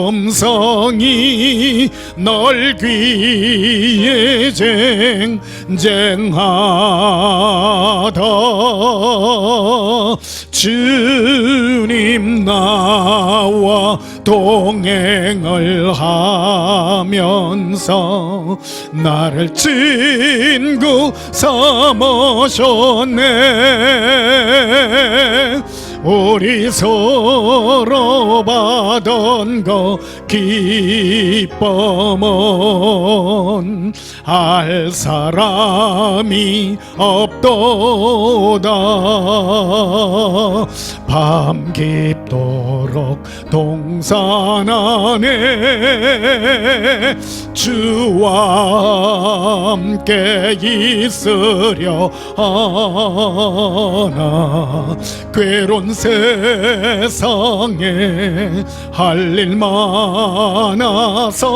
음성이 널 귀에 쟁쟁하다. 주님 나와 동행을 하면서 나를 친구 삼으셨네. 우리 서로 받은 거 기쁨은 알 사람이 없도다. 밤 깊도록 동산 안에 주와 함께 있으려 하나. 괴로운 세상에 할 일 많아서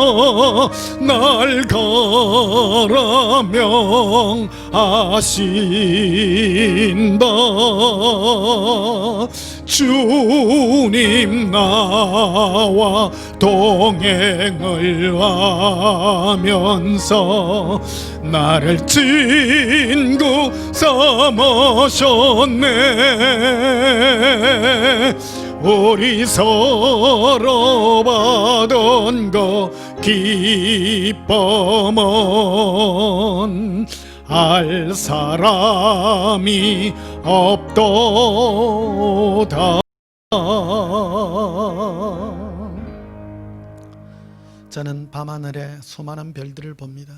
날 가라 명하신다. 주님 나와 동행을 하면서 나를 친구 삼으셨네. 우리 서로 받은 거 기쁨은 알 사람이 없도다. 저는 밤하늘에 수많은 별들을 봅니다.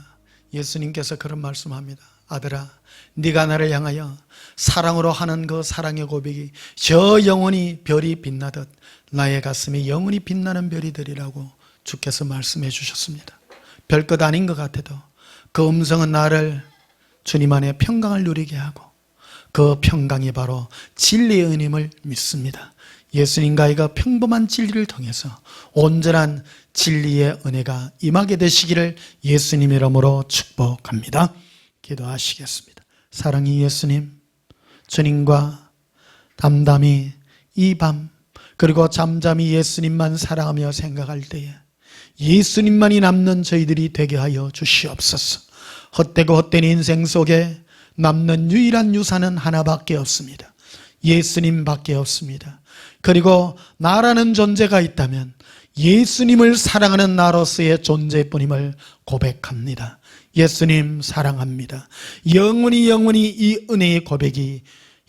예수님께서 그런 말씀합니다. 아들아, 네가 나를 향하여 사랑으로 하는 그 사랑의 고백이 저 영원히 별이 빛나듯 나의 가슴이 영원히 빛나는 별이 되리라고 주께서 말씀해 주셨습니다. 별것 아닌 것 같아도 그 음성은 나를 주님 안에 평강을 누리게 하고 그 평강이 바로 진리의 은임을 믿습니다. 예수님과의 그 평범한 진리를 통해서 온전한 진리의 은혜가 임하게 되시기를 예수님 이름으로 축복합니다. 기도하시겠습니다. 사랑이 예수님, 주님과 담담히 이 밤 그리고 잠잠히 예수님만 사랑하며 생각할 때에 예수님만이 남는 저희들이 되게 하여 주시옵소서. 헛되고 헛된 인생 속에 남는 유일한 유산은 하나밖에 없습니다. 예수님밖에 없습니다. 그리고 나라는 존재가 있다면 예수님을 사랑하는 나로서의 존재뿐임을 고백합니다. 예수님 사랑합니다. 영원히 이 은혜의 고백이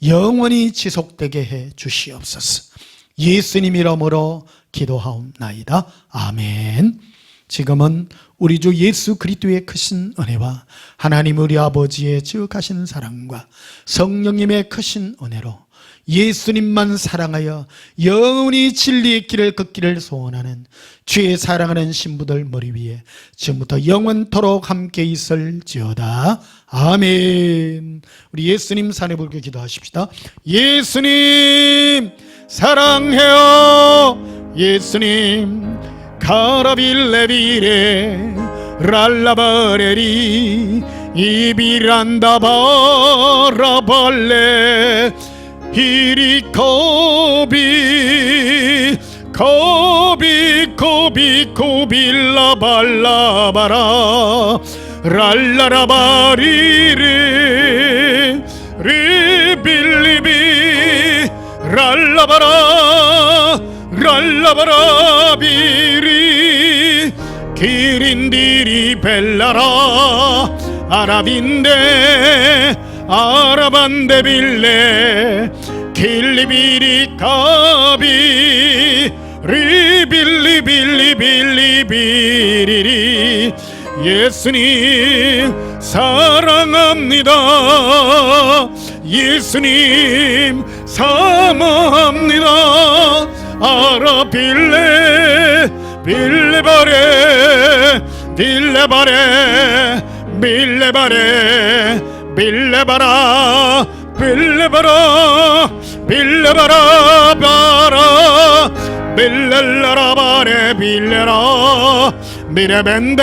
영원히 지속되게 해 주시옵소서. 예수님 이름으로 기도하옵나이다. 아멘. 지금은 우리 주 예수 그리스도의 크신 은혜와 하나님 우리 아버지의 지극하신 사랑과 성령님의 크신 은혜로 예수님만 사랑하여 영원히 진리의 길을 걷기를 소원하는 주의 사랑하는 신부들 머리 위에 지금부터 영원토록 함께 있을지어다. 아멘. 우리 예수님 산에 불게 기도하십시다. 예수님 사랑해요. 예수님 카라빌레비레 랄라바레리 이비란다 바라발레 이리 코비라발라바라 랄라라바리리 리빌리비 랄라바라비리 기린디리 벨라라 아라반데 빌레 길리비리 카비 리빌리빌리빌리비리리 예수님 사랑합니다. 예수님 사모합니다. 아라빌레 빌레바레 빌레바레 빌레바레 빌레바라 빌레바라 빌레바라 바라 빌레라바레 빌레라 미레벤데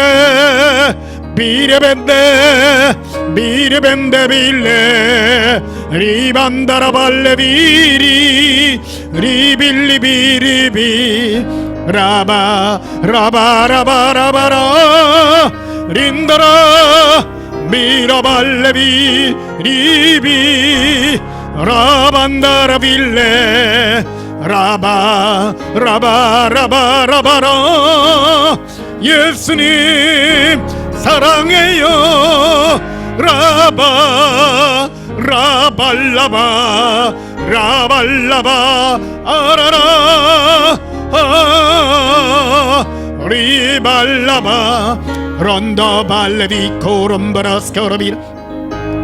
비레벤데 비레벤데 빌레 리반다라 발레 비리 리빌리 비리비 라바 라바 라바 라바라 린다라 미라발레비 리비 라반다라 빌레 라바 라바 라바 라바라 예수님 사랑해요. 라바 라발라바 라발라바 아라라 리발라바 런더발레비 코롬바라스카라비라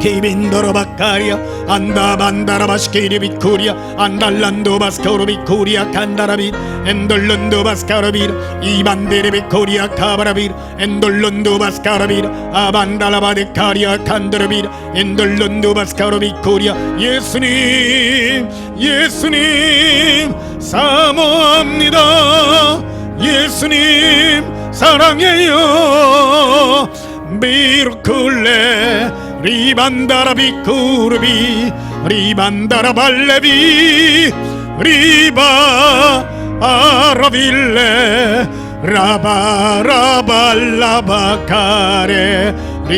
케빈도로바카리아 안다반다라바시케리비쿠리아 안달란도바스카로비쿠리아 칸다라비 엔돌론도바스카라비라 이반데레비코리아 카바라비라 엔돌론도바스카라비라 아반달라바데카리아 칸다라비라 엔돌론도바스카로비쿠리아 예수님 예수님 사모합니다. 예수님 사랑해요. 미르쿨레 리반다라 비쿠르비 리반다라 발레비 리바 아라빌레 라바라발라바카레 리